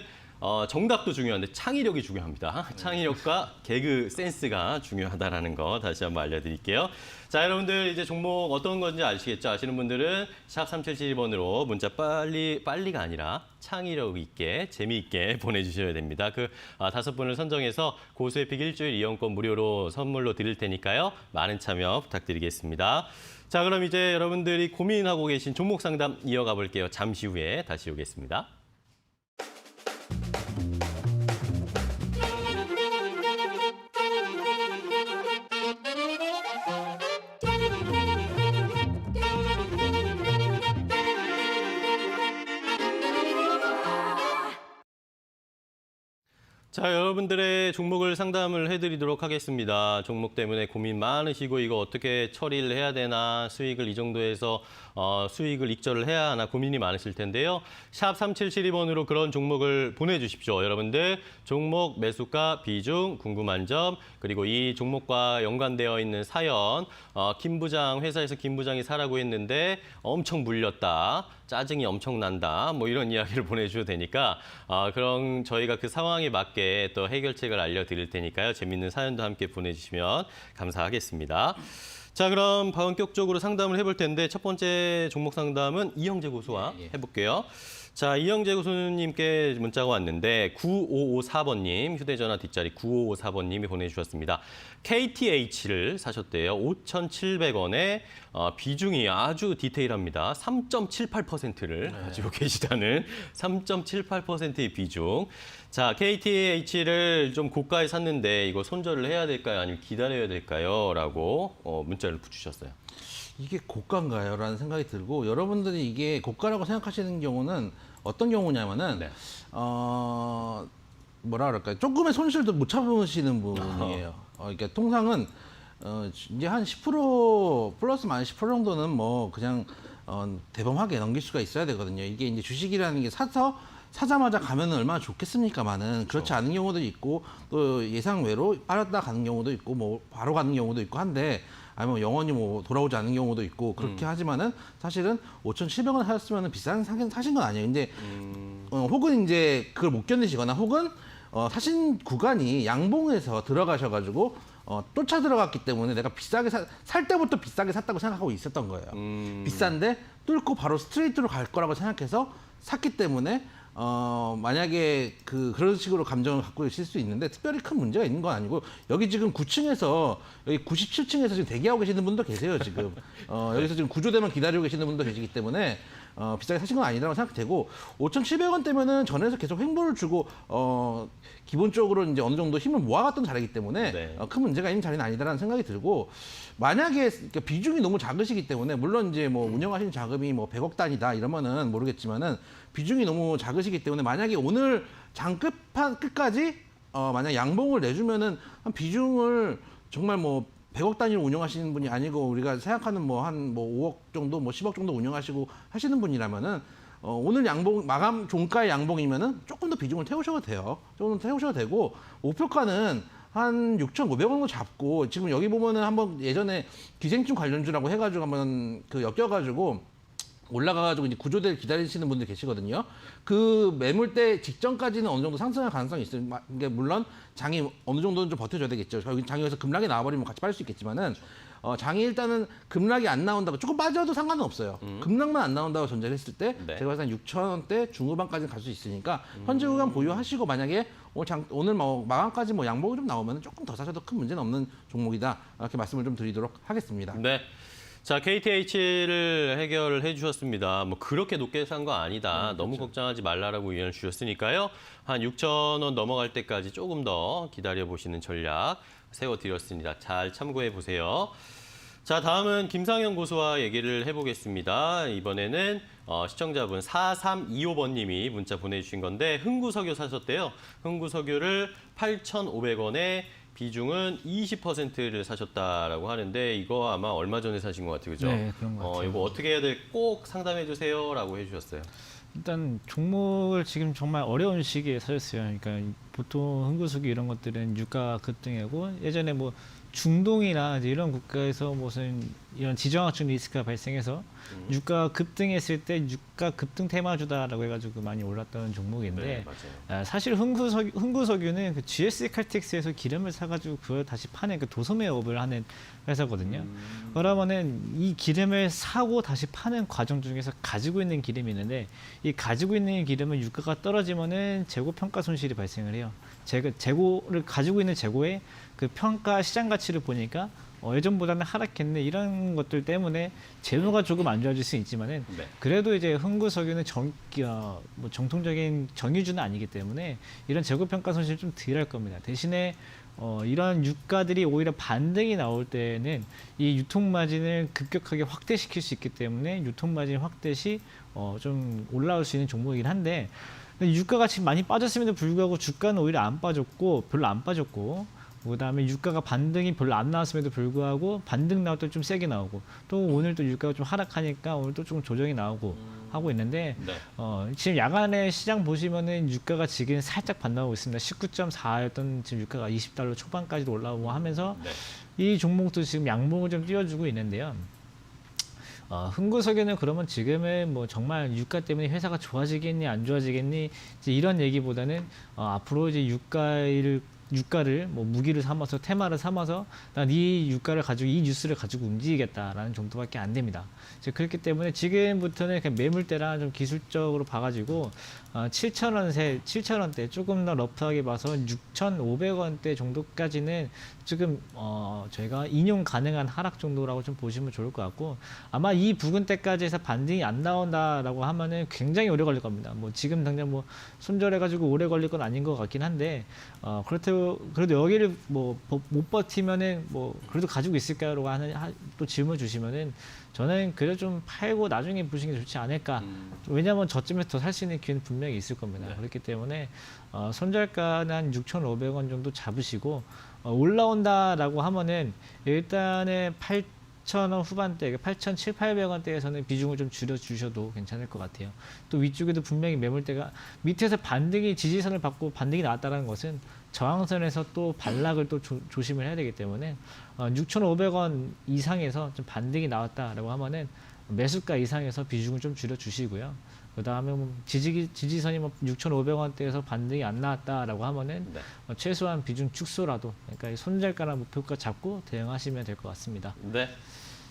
Speaker 1: 정답도 중요한데 창의력이 중요합니다. 창의력과 개그 센스가 중요하다는 거 다시 한번 알려드릴게요. 자, 여러분들 이제 종목 어떤 건지 아시겠죠? 아시는 분들은 샵 3772번으로 문자 빨리가 아니라 창의력 있게 재미있게 보내주셔야 됩니다. 그 5분을 선정해서 고수의 픽 일주일 이용권 무료로 선물로 드릴 테니까요. 많은 참여 부탁드리겠습니다. 자, 그럼 이제 여러분들이 고민하고 계신 종목 상담 이어가 볼게요. 잠시 후에 다시 오겠습니다. 자, 여러분들의 종목을 상담을 해드리도록 하겠습니다. 종목 때문에 고민 많으시고 이거 어떻게 처리를 해야 되나, 수익을 이 정도에서 수익을 익절을 해야 하나 고민이 많으실 텐데요. 샵 3772번으로 그런 종목을 보내주십시오. 여러분들 종목 매수가 비중 궁금한 점, 그리고 이 종목과 연관되어 있는 사연, 김 부장, 회사에서 김 부장이 사라고 했는데 엄청 물렸다, 짜증이 엄청난다, 뭐 이런 이야기를 보내주셔도 되니까 그럼 저희가 그 상황에 맞게 또 해결책을 알려드릴 테니까요. 재밌는 사연도 함께 보내주시면 감사하겠습니다. 자, 그럼 본격적으로 상담을 해볼 텐데 첫 번째 종목 상담은 이영재 고수와 해볼게요. 자, 이영재 고수님께 문자가 왔는데 9554번님, 휴대전화 뒷자리 9554번님이 보내주셨습니다. KTH를 사셨대요. 5,700원에 비중이 아주 디테일합니다. 3.78%를 가지고 계시다는 3.78%의 비중. 자, KTH를 좀 고가에 샀는데 이거 손절을 해야 될까요? 아니면 기다려야 될까요? 라고 문자를 주셨어요.
Speaker 2: 이게 고가인가요? 라는 생각이 들고, 여러분들이 이게 고가라고 생각하시는 경우는 어떤 경우냐면은
Speaker 1: 네.
Speaker 2: 뭐라 그럴까요? 조금의 손실도 못 참으시는 분이에요. 그러니까 통상은 이제 한 10% 플러스 마이너스 10% 정도는 뭐 그냥 대범하게 넘길 수가 있어야 되거든요. 이게 이제 주식이라는 게 사자마자 가면은 얼마나 좋겠습니까만은 그렇지 않은 경우도 있고, 또 예상 외로 빠졌다 가는 경우도 있고, 뭐 바로 가는 경우도 있고 한데, 아니면 영원히 뭐 돌아오지 않는 경우도 있고, 그렇게 하지만은 사실은 5,700원 사셨으면 비싼 사신 건 아니에요. 근데 혹은 이제 그걸 못 견디시거나, 혹은 사신 구간이 양봉에서 들어가셔가지고 쫓아 들어갔기 때문에 내가 비싸게 살 때부터 비싸게 샀다고 생각하고 있었던 거예요. 비싼데 뚫고 바로 스트레이트로 갈 거라고 생각해서 샀기 때문에 만약에 그런 식으로 감정을 갖고 계실 수 있는데, 특별히 큰 문제가 있는 건 아니고, 여기 지금 9층에서 여기 97층에서 지금 대기하고 계시는 분도 계세요, 지금. 여기서 지금 구조대만 기다리고 계시는 분도 계시기 때문에 비싸게 사신 건 아니라고 생각되고, 5,700원대면은 전에서 계속 횡보를 주고 기본적으로 이제 어느 정도 힘을 모아갔던 자리이기 때문에
Speaker 1: 네.
Speaker 2: 큰 문제가 있는 자리는 아니다라는 생각이 들고, 만약에 그러니까 비중이 너무 작으시기 때문에, 물론 이제 뭐 운영하시는 자금이 뭐 100억 단위다 이러면은 모르겠지만은, 비중이 너무 작으시기 때문에 만약에 오늘 장 끝까지 만약 양봉을 내주면은 한 비중을 정말 뭐 100억 단위로 운영하시는 분이 아니고, 우리가 생각하는 뭐 한 뭐 5억 정도, 뭐 10억 정도 운영하시고 하시는 분이라면은 오늘 양봉 마감 종가의 양봉이면은 조금 더 비중을 태우셔도 돼요. 조금 더 태우셔도 되고, 목표가는 한 6,500원 정도 잡고, 지금 여기 보면은 한번 예전에 기생충 관련주라고 해가지고 한번 엮여가지고 올라가가지고 이제 구조대를 기다리시는 분들 계시거든요. 그 매물대 직전까지는 어느 정도 상승할 가능성이 있어요. 이게 물론 장이 어느 정도는 좀 버텨줘야 되겠죠. 장이 여기서 급락이 나와버리면 같이 빠질 수 있겠지만은, 장이 일단은 급락이 안 나온다고, 조금 빠져도 상관은 없어요. 급락만 안 나온다고 전제를 했을 때,
Speaker 1: 네.
Speaker 2: 제가 봤을 때 6,000원대 중후반까지는 갈 수 있으니까 현재 구간 보유하시고, 만약에 오늘 뭐 마감까지 뭐 양봉이 좀 나오면 조금 더 사셔도 큰 문제는 없는 종목이다, 이렇게 말씀을 좀 드리도록 하겠습니다.
Speaker 1: 네. 자, KTH를 해결을 해주셨습니다. 뭐 그렇게 높게 산 거 아니다. 너무 걱정하지 말라라고 의견을 주셨으니까요. 한 6,000원 넘어갈 때까지 조금 더 기다려보시는 전략 세워드렸습니다. 잘 참고해 보세요. 자, 다음은 김상현 고수와 얘기를 해보겠습니다. 이번에는 시청자분 4325번님이 문자 보내주신 건데, 흥구석유 사셨대요. 흥구석유를 8,500원에 비중은 20%를 사셨다라고 하는데, 이거 아마 얼마 전에 사신 것 같아요, 그죠?
Speaker 3: 네, 그런 것 같아요.
Speaker 1: 이거 어떻게 해야 될 꼭 상담해 주세요라고 해주셨어요.
Speaker 3: 일단 종목을 지금 정말 어려운 시기에 사셨어요. 그러니까 보통 흥구석유 이런 것들은 유가 급등이고, 예전에 뭐 중동이나 이제 이런 국가에서 무슨 이런 지정학적 리스크가 발생해서 유가 급등했을 때 유가 급등 테마주다라고 해가지고 많이 올랐던 종목인데,
Speaker 1: 네, 맞아요.
Speaker 3: 사실 흥구석유는 그 GS 칼텍스에서 기름을 사가지고 그걸 다시 파는 그 도소매업을 하는 회사거든요. 그러면은 이 기름을 사고 다시 파는 과정 중에서 가지고 있는 기름이 있는데, 이 가지고 있는 기름은 유가가 떨어지면은 재고 평가 손실이 발생을 해요. 재고를 가지고 있는 재고의 그 평가 시장 가치를 보니까 예전보다는 하락했네 이런 것들 때문에 재무가 조금 안 좋아질 수 있지만은
Speaker 1: 네.
Speaker 3: 그래도 이제 흥구석유는 뭐 정통적인 정유주는 아니기 때문에 이런 재고 평가 손실 좀 덜 할 겁니다. 대신에 이러한 유가들이 오히려 반등이 나올 때는 이 유통 마진을 급격하게 확대시킬 수 있기 때문에 유통 마진 확대 시 좀 올라올 수 있는 종목이긴 한데 유가가 지금 많이 빠졌음에도 불구하고 주가는 오히려 안 빠졌고 별로 안 빠졌고 그다음에 유가가 반등이 별로 안 나왔음에도 불구하고 반등 나올 때 좀 세게 나오고 또 오늘 또 유가가 좀 하락하니까 오늘 또 조금 조정이 나오고 하고 있는데
Speaker 1: 네.
Speaker 3: 지금 야간에 시장 보시면은 유가가 지금 살짝 반등하고 있습니다. 19.4였던 지금 유가가 20달러 초반까지도 올라오고 하면서
Speaker 1: 네.
Speaker 3: 이 종목도 지금 양봉을 좀 띄워주고 있는데요. 흥구석유는 그러면 지금은 뭐 정말 유가 때문에 회사가 좋아지겠니 안 좋아지겠니 이제 이런 얘기보다는 앞으로 이제 유가를 뭐 무기를 삼아서 테마를 삼아서 난 이 유가를 가지고 이 뉴스를 가지고 움직이겠다라는 정도밖에 안 됩니다. 이제 그렇기 때문에 지금부터는 그냥 매물대랑 좀 기술적으로 봐가지고 7,000원대 조금 더 러프하게 봐서 6,500원대 정도까지는 지금 저희가 인용 가능한 하락 정도라고 좀 보시면 좋을 것 같고 아마 이 부근대까지 해서 반등이 안 나온다라고 하면은 굉장히 오래 걸릴 겁니다. 뭐 지금 당장 뭐 손절해가지고 오래 걸릴 건 아닌 것 같긴 한데 그래도 여기를 뭐 못 버티면은 뭐 그래도 가지고 있을까요라고 하는 또 질문 주시면은 저는 그래도 좀 팔고 나중에 보시는 게 좋지 않을까. 왜냐하면 저쯤에서 더 살 수 있는 기회는 분명히 있을 겁니다.
Speaker 1: 네.
Speaker 3: 그렇기 때문에 손절가는 한 6,500원 정도 잡으시고 올라온다라고 하면은 일단은 8,000원 후반대, 8,700, 800원대에서는 비중을 좀 줄여주셔도 괜찮을 것 같아요. 또 위쪽에도 분명히 매물대가 밑에서 반등이 지지선을 받고 반등이 나왔다는 것은 저항선에서 또 반락을 또 조심을 해야 되기 때문에 6,500원 이상에서 좀 반등이 나왔다라고 하면은 매수가 이상에서 비중을 좀 줄여주시고요. 그 다음에 뭐 지지선이 뭐 6,500원대에서 반등이 안 나왔다라고 하면은
Speaker 1: 네.
Speaker 3: 최소한 비중 축소라도 그러니까 이 손절가나 목표가 잡고 대응하시면 될 것 같습니다.
Speaker 1: 네.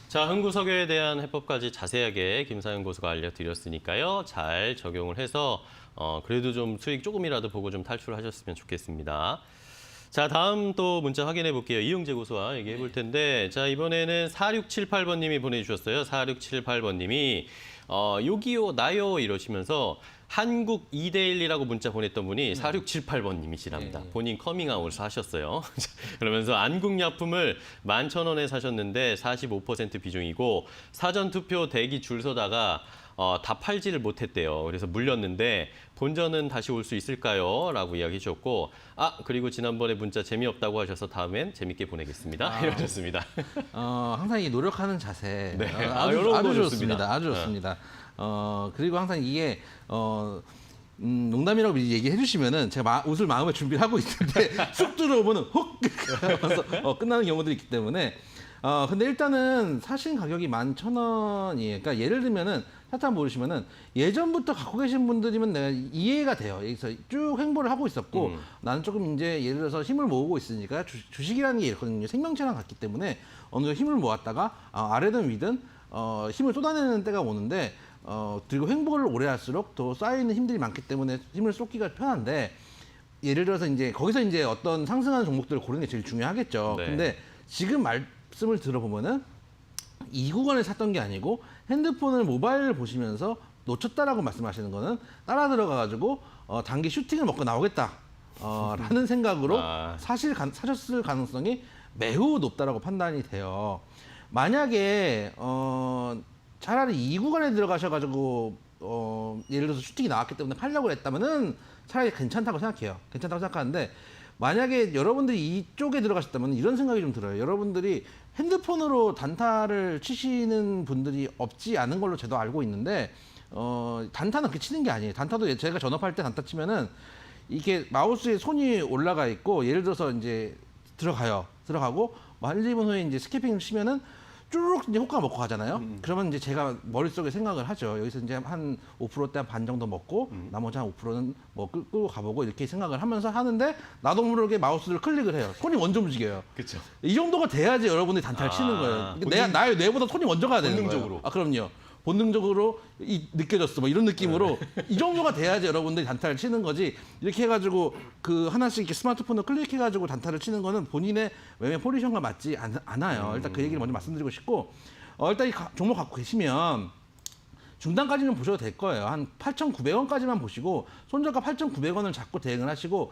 Speaker 1: 자, 흥구석유에 대한 해법까지 자세하게 김상현 고수가 알려드렸으니까요. 잘 적용을 해서 그래도 좀 수익 조금이라도 보고 좀 탈출하셨으면 좋겠습니다. 자, 다음 또 문자 확인해 볼게요. 이용재 고수와 얘기해 볼 텐데 자, 이번에는 4678번님이 보내주셨어요. 4678번님이 요기요 나요 이러시면서 한국 2대1이라고 문자 보냈던 분이 4678번님이시랍니다.
Speaker 2: 네.
Speaker 1: 본인 커밍아웃을 하셨어요. 그러면서 안국약품을 11,000원에 사셨는데 45% 비중이고 사전투표 대기 줄 서다가 다 팔지를 못했대요. 그래서 물렸는데 본전은 다시 올 수 있을까요? 라고 이야기해 주셨고 그리고 지난번에 문자 재미없다고 하셔서 다음엔 재밌게 보내겠습니다. 이러셨습니다.
Speaker 2: 항상 이 노력하는 자세
Speaker 1: 네.
Speaker 2: 아주
Speaker 1: 이런 거
Speaker 2: 좋습니다.
Speaker 1: 좋습니다.
Speaker 2: 아주 좋습니다. 그리고 항상 이게 농담이라고 미리 얘기해 주시면은 제가 웃을 마음의 준비를 하고 있는데 쑥 들어오면은 훅 하면서 끝나는 경우들이 있기 때문에 근데 일단은 사신 가격이 11,000원이에요. 그러니까 예를 들면은 차트 모르시면은 예전부터 갖고 계신 분들이면 내가 이해가 돼요. 여기서 쭉 행보를 하고 있었고 나는 조금 이제 예를 들어서 힘을 모으고 있으니까 주식이라는 게 있거든요. 생명체랑 같기 때문에 어느 정도 힘을 모았다가 아래든 위든 힘을 쏟아내는 때가 오는데 그리고 행보를 오래 할수록 더 쌓이는 힘들이 많기 때문에 힘을 쏟기가 편한데 예를 들어서 이제 거기서 이제 어떤 상승하는 종목들을 고르는 게 제일 중요하겠죠.
Speaker 1: 네.
Speaker 2: 근데 지금 말씀을 들어보면은 이 구간에 샀던 게 아니고 핸드폰을 모바일을 보시면서 놓쳤다라고 말씀하시는 거는 따라 들어가가지고 단기 슈팅을 먹고 나오겠다 라는 생각으로 사셨을 가능성이 매우 높다라고 판단이 돼요. 만약에 차라리 이 구간에 들어가셔가지고 예를 들어서 슈팅이 나왔기 때문에 팔려고 했다면은 차라리 괜찮다고 생각해요. 괜찮다고 생각하는데 만약에 여러분들이 이쪽에 들어가셨다면 이런 생각이 좀 들어요. 여러분들이 핸드폰으로 단타를 치시는 분들이 없지 않은 걸로 저도 알고 있는데 단타는 그렇게 치는 게 아니에요. 단타도 제가 전업할 때 단타 치면은 이게 마우스에 손이 올라가 있고 예를 들어서 이제 들어가고 1-2분 후에 이제 스캐핑을 치면은 쭈르륵 이제 호가 먹고 가잖아요. 그러면 이제 제가 머릿속에 생각을 하죠. 여기서 이제 한 5%대 한 반 정도 먹고 나머지 한 5%는 뭐 끌고 가보고 이렇게 생각을 하면서 하는데 나도 모르게 마우스를 클릭을 해요. 손이 먼저 움직여요.
Speaker 1: 그렇죠.
Speaker 2: 이 정도가 돼야지 여러분들이 단타를 치는 거예요.
Speaker 1: 본능-
Speaker 2: 나의 뇌보다 손이 먼저 가야 되는
Speaker 1: 본능적으로.
Speaker 2: 거예요. 그럼요. 본능적으로 느껴졌어. 뭐 이런 느낌으로 이 정도가 돼야지 여러분들이 단타를 치는 거지. 이렇게 해가지고 그 하나씩 이렇게 스마트폰을 클릭해가지고 단타를 치는 거는 본인의 매매 포지션과 맞지 않아요. 일단 그 얘기를 먼저 말씀드리고 싶고 일단 이 종목 갖고 계시면 중단까지는 보셔도 될 거예요. 한 8,900원까지만 보시고 손절가 8,900원을 잡고 대응을 하시고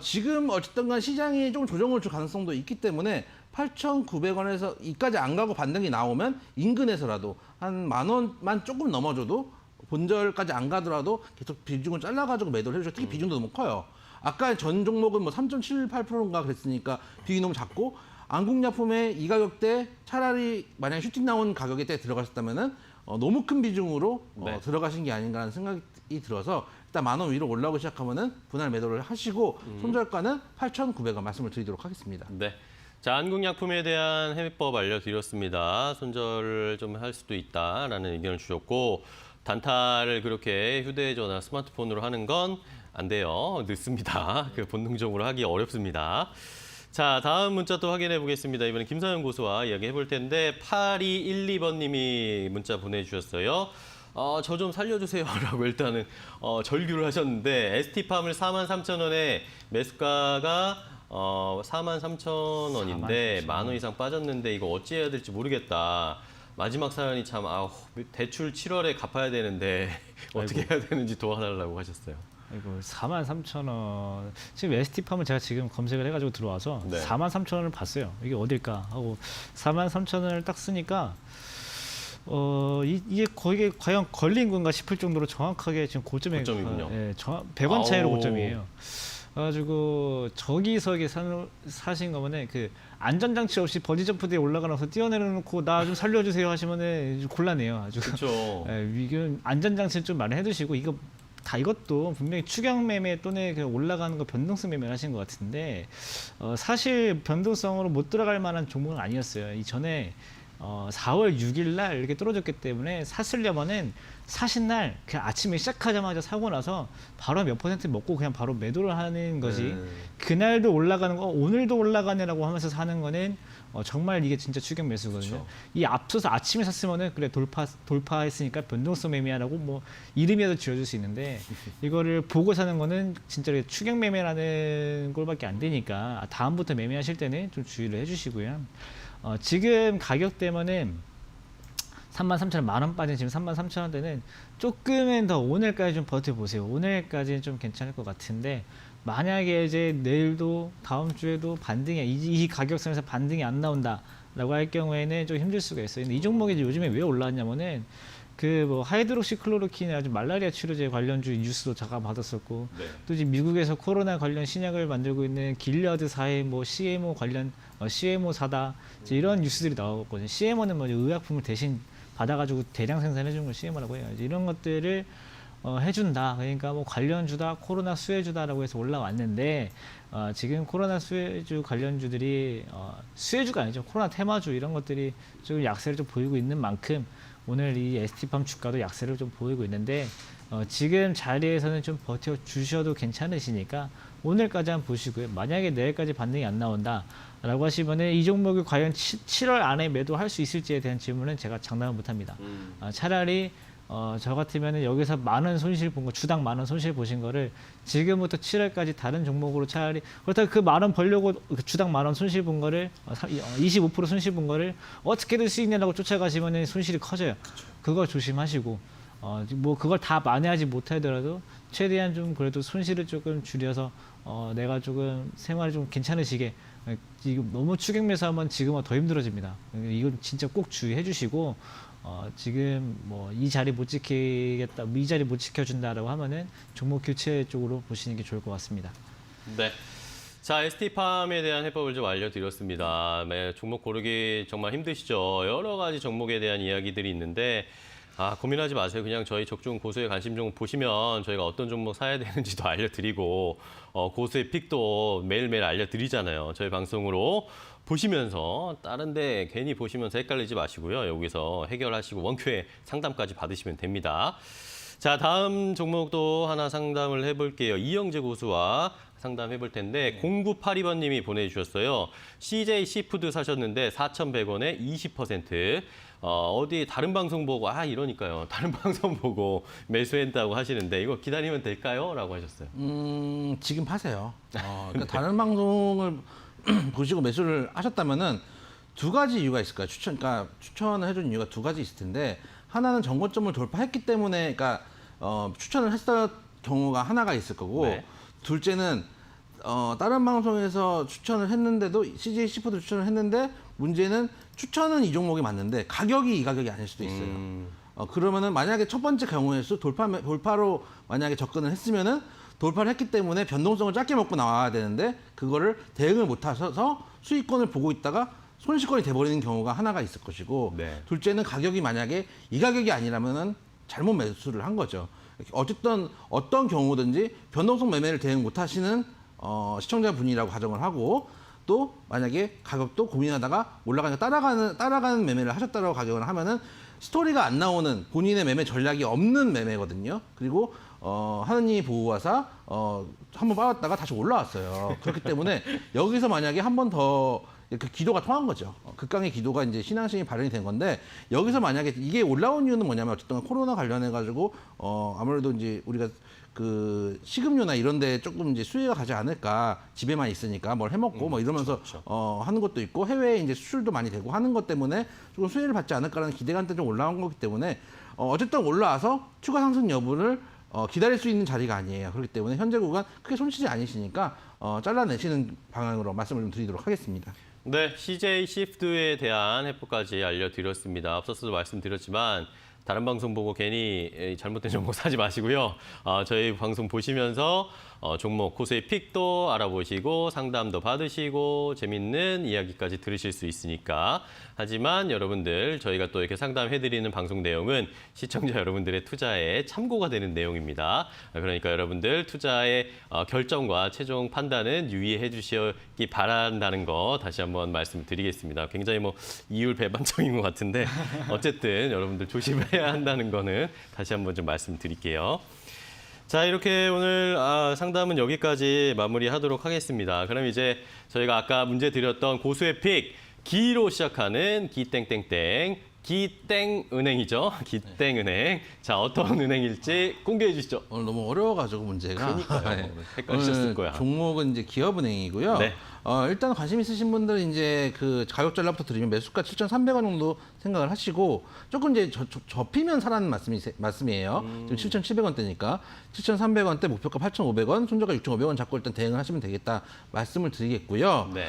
Speaker 2: 지금 어쨌든 간 시장이 좀 조정을 줄 가능성도 있기 때문에 8,900원에서 이까지 안 가고 반등이 나오면 인근에서라도 한 10,000원만 조금 넘어줘도 본절까지 안 가더라도 계속 비중을 잘라가지고 매도를 해주셔. 특히 비중도 너무 커요. 아까 전 종목은 뭐 3.78%인가 그랬으니까 비중이 너무 작고 안국약품의 이 가격대 차라리 만약에 슈팅 나온 가격에 때 들어가셨다면은 너무 큰 비중으로
Speaker 1: 네.
Speaker 2: 들어가신 게 아닌가라는 생각이 들어서 일단 10,000원 위로 올라오기 시작하면은 분할 매도를 하시고 손절가는 8,900원 말씀을 드리도록 하겠습니다.
Speaker 1: 네. 자, 한국약품에 대한 해법 알려드렸습니다. 손절을 좀 할 수도 있다라는 의견을 주셨고 단타를 그렇게 휴대전화 스마트폰으로 하는 건 안 돼요. 늦습니다. 그 본능적으로 하기 어렵습니다. 자, 다음 문자 또 확인해 보겠습니다. 이번엔 김사연 고수와 이야기 해볼 텐데 8212번님이 문자 보내주셨어요. 저 좀 살려주세요 라고 일단은 절규를 하셨는데 ST팜을 43,000원에 매수가가 43,000원인데 10,000원 이상 빠졌는데 이거 어찌해야 될지 모르겠다. 마지막 사연이 참 대출 7월에 갚아야 되는데 어떻게 해야 되는지 도와달라고 하셨어요.
Speaker 3: 이거 43,000원. 지금 ST팜을 제가 지금 검색을 해가지고 들어와서
Speaker 1: 네.
Speaker 3: 43,000원을 봤어요. 이게 어딜까 하고 43,000원을 딱 쓰니까 이게 거기에 과연 걸린 건가 싶을 정도로 정확하게 지금
Speaker 1: 고점이군요.
Speaker 3: 100원 차이로
Speaker 1: 아오.
Speaker 3: 고점이에요. 그래가지고 저기서 이게 사신 거면은 그 안전장치 없이 버디점프대에 올라가서 뛰어내려놓고 나 좀 살려주세요 하시면은 좀 곤란해요. 아주.
Speaker 1: 그렇죠.
Speaker 3: 이건 안전장치를 좀 마련해 두시고 이것도 분명히 추격 매매 또는 그 올라가는 거 변동성 매매를 하신 것 같은데 사실 변동성으로 못 들어갈 만한 종목은 아니었어요. 이전에 4월 6일 날 이렇게 떨어졌기 때문에 샀으려면은 사신 날 그 아침에 시작하자마자 사고 나서 바로 몇 퍼센트 먹고 그냥 바로 매도를 하는 거지. 그날도 올라가는 거 오늘도 올라가네라고 하면서 사는 거는 정말 이게 진짜 추격 매수거든요.
Speaker 1: 그렇죠.
Speaker 3: 이 앞서서 아침에 샀으면은 그래 돌파했으니까 변동성 매매하라고 뭐 이름이라도 지어줄 수 있는데 이거를 보고 사는 거는 진짜 추격 매매라는 꼴밖에 안 되니까 다음부터 매매하실 때는 좀 주의를 해주시고요. 지금 가격대면은 33,000원, 10,000원 빠진 지금 33,000원대는 조금은 더 오늘까지 좀 버텨보세요. 오늘까지는 좀 괜찮을 것 같은데 만약에 이제 내일도 다음 주에도 이 가격선에서 반등이 안 나온다라고 할 경우에는 좀 힘들 수가 있어요. 근데 이 종목이 이제 요즘에 왜 올라왔냐면은 그 뭐 하이드록시클로로퀸이 아주 말라리아 치료제 관련주 뉴스도 잠깐 받았었고
Speaker 1: 네.
Speaker 3: 또 지금 미국에서 코로나 관련 신약을 만들고 있는 길리어드사의 뭐 CMO 관련 CMO 사다 이제 이런 뉴스들이 나왔거든요. CMO는 뭐 의약품을 대신 받아가지고 대량 생산해주는 걸 CMO라고 해요. 이런 것들을 해준다. 그러니까 뭐 관련주다, 코로나 수혜주다라고 해서 올라왔는데 지금 코로나 수혜주 관련주들이 수혜주가 아니죠. 코로나 테마주 이런 것들이 좀 약세를 좀 보이고 있는 만큼 오늘 이 ST팜 주가도 약세를 좀 보이고 있는데 지금 자리에서는 좀 버텨 주셔도 괜찮으시니까 오늘까지 한번 보시고요. 만약에 내일까지 반등이 안 나온다라고 하시면은 이 종목이 과연 7월 안에 매도할 수 있을지에 대한 질문은 제가 장담을 못합니다. 차라리 저 같으면은 여기서 많은 손실 본 거, 주당 많은 손실 보신 거를 지금부터 7월까지 다른 종목으로 차라리 그렇다고 그 만 원 벌려고 주당 만 원 손실 본 거를 25% 손실 본 거를 어떻게든 수익 내려고 쫓아가시면은 손실이 커져요. 그거 조심하시고 뭐 그걸 다 만회하지 못하더라도 최대한 좀 그래도 손실을 조금 줄여서 내가 조금 생활이 좀 괜찮으시게 지금 너무 추격 매수하면 지금은 더 힘들어집니다. 이건 진짜 꼭 주의해 주시고 지금 뭐 이 자리 못 지키겠다, 이 자리 못 지켜준다라고 하면은 종목 교체 쪽으로 보시는 게 좋을 것 같습니다.
Speaker 1: 네. 자, ST팜에 대한 해법을 좀 알려드렸습니다. 종목 고르기 정말 힘드시죠? 여러 가지 종목에 대한 이야기들이 있는데 고민하지 마세요. 그냥 저희 적중 고수의 관심 종목 보시면 저희가 어떤 종목 사야 되는지도 알려드리고 고수의 픽도 매일매일 알려드리잖아요. 저희 방송으로 보시면서 다른데 괜히 보시면서 헷갈리지 마시고요. 여기서 해결하시고 원큐에 상담까지 받으시면 됩니다. 자, 다음 종목도 하나 상담을 해볼게요. 이영재 고수와 상담해볼 텐데 0982번님이 보내주셨어요. CJ 시푸드 사셨는데 4,100원에 20%. 어디 다른 방송 보고 이러니까요. 다른 방송 보고 매수했다고 하시는데 이거 기다리면 될까요? 라고 하셨어요.
Speaker 2: 지금 파세요. 그러니까 다른 방송을 보시고 매수를 하셨다면은 두 가지 이유가 있을 거예요. 그러니까 추천을 해준 이유가 두 가지 있을 텐데 하나는 정고점을 돌파했기 때문에 그러니까 추천을 했을 경우가 하나가 있을 거고
Speaker 1: 네.
Speaker 2: 둘째는 다른 방송에서 추천을 했는데도 CJ 시푸드 추천을 했는데 문제는 추천은 이 종목이 맞는데 가격이 이 가격이 아닐 수도 있어요. 그러면은 만약에 첫 번째 경우에서 돌파로 만약에 접근을 했으면은 돌파를 했기 때문에 변동성을 작게 먹고 나와야 되는데 그거를 대응을 못 하셔서 수익권을 보고 있다가 손실권이 돼버리는 경우가 하나가 있을 것이고
Speaker 1: 네.
Speaker 2: 둘째는 가격이 만약에 이 가격이 아니라면은 잘못 매수를 한 거죠. 어쨌든 어떤 경우든지 변동성 매매를 대응 못 하시는 시청자분이라고 가정을 하고 또 만약에 가격도 고민하다가 올라가니까 따라가는 매매를 하셨다라고 가정을 하면은 스토리가 안 나오는 본인의 매매 전략이 없는 매매거든요. 그리고 하느님이 보호하사 한번 빠졌다가 다시 올라왔어요. 그렇기 때문에 여기서 만약에 한 번 더 그 기도가 통한 거죠. 극강의 기도가 이제 신앙심이 발현이 된 건데 여기서 만약에 이게 올라온 이유는 뭐냐면 어쨌든 코로나 관련해 가지고 아무래도 이제 우리가 그 식음료나 이런 데 조금 이제 수혜가 가지 않을까 집에만 있으니까 뭘 해먹고 뭐 이러면서 하는 것도 있고 해외에 이제 수출도 많이 되고 하는 것 때문에 조금 수혜를 받지 않을까라는 기대감 때문에 좀 올라온 거기 때문에 어쨌든 올라와서 추가 상승 여부를 기다릴 수 있는 자리가 아니에요. 그렇기 때문에 현재 구간 크게 손실이 아니시니까 잘라내시는 방향으로 말씀을 좀 드리도록 하겠습니다.
Speaker 1: 네, CJ 시프트에 대한 해프까지 알려드렸습니다. 앞서서도 말씀드렸지만 다른 방송 보고 괜히 잘못된 정보 사지 마시고요. 저희 방송 보시면서 종목 코스의 픽도 알아보시고 상담도 받으시고 재밌는 이야기까지 들으실 수 있으니까. 하지만 여러분들 저희가 또 이렇게 상담해드리는 방송 내용은 시청자 여러분들의 투자에 참고가 되는 내용입니다. 그러니까 여러분들 투자의 결정과 최종 판단은 유의해 주시기 바란다는 거 다시 한번 말씀드리겠습니다. 굉장히 뭐 이율 배반적인 것 같은데 어쨌든 여러분들 조심해야 한다는 거는 다시 한번 좀 말씀드릴게요. 자, 이렇게 오늘 상담은 여기까지 마무리하도록 하겠습니다. 그럼 이제 저희가 아까 문제 드렸던 고수의 픽, 기로 시작하는 기땡땡땡, 기땡은행이죠. 기땡은행. 자, 어떤 은행일지 공개해 주시죠.
Speaker 2: 오늘 너무 어려워가지고 문제가.
Speaker 1: 그러니까요. 헷갈리셨을
Speaker 2: 오늘
Speaker 1: 거야.
Speaker 2: 종목은 이제 기업은행이고요.
Speaker 1: 네.
Speaker 2: 일단 관심 있으신 분들은 이제 그 가격 전략부터 드리면 매수가 7,300원 정도 생각을 하시고 조금 이제 접히면 사라는 말씀이에요. 지금 7,700원대니까 7,300원대 목표가 8,500원, 손절가 6,500원 잡고 일단 대응을 하시면 되겠다 말씀을 드리겠고요.
Speaker 1: 네.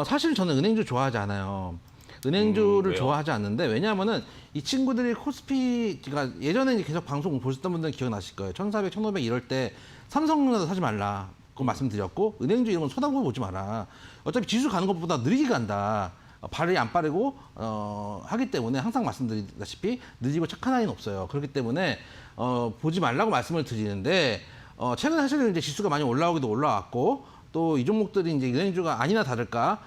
Speaker 2: 사실 저는 은행주 좋아하지 않아요. 은행주를
Speaker 1: 왜요?
Speaker 2: 좋아하지 않는데 왜냐하면은 이 친구들이 코스피가 예전에 계속 방송 보셨던 분들은 기억나실 거예요. 1,400, 1,500 이럴 때 삼성전자도 사지 말라. 그 말씀드렸고 은행주 이런 건 쳐다보고 보지 마라. 어차피 지수 가는 것보다 느리게 간다. 발이 안 빠르고 하기 때문에 항상 말씀드리다시피 느리고 착한 아이는 없어요. 그렇기 때문에 보지 말라고 말씀을 드리는데 최근에 사실은 이제 지수가 많이 올라오기도 올라왔고 또 이 종목들이 이제 은행주가 아니나 다를까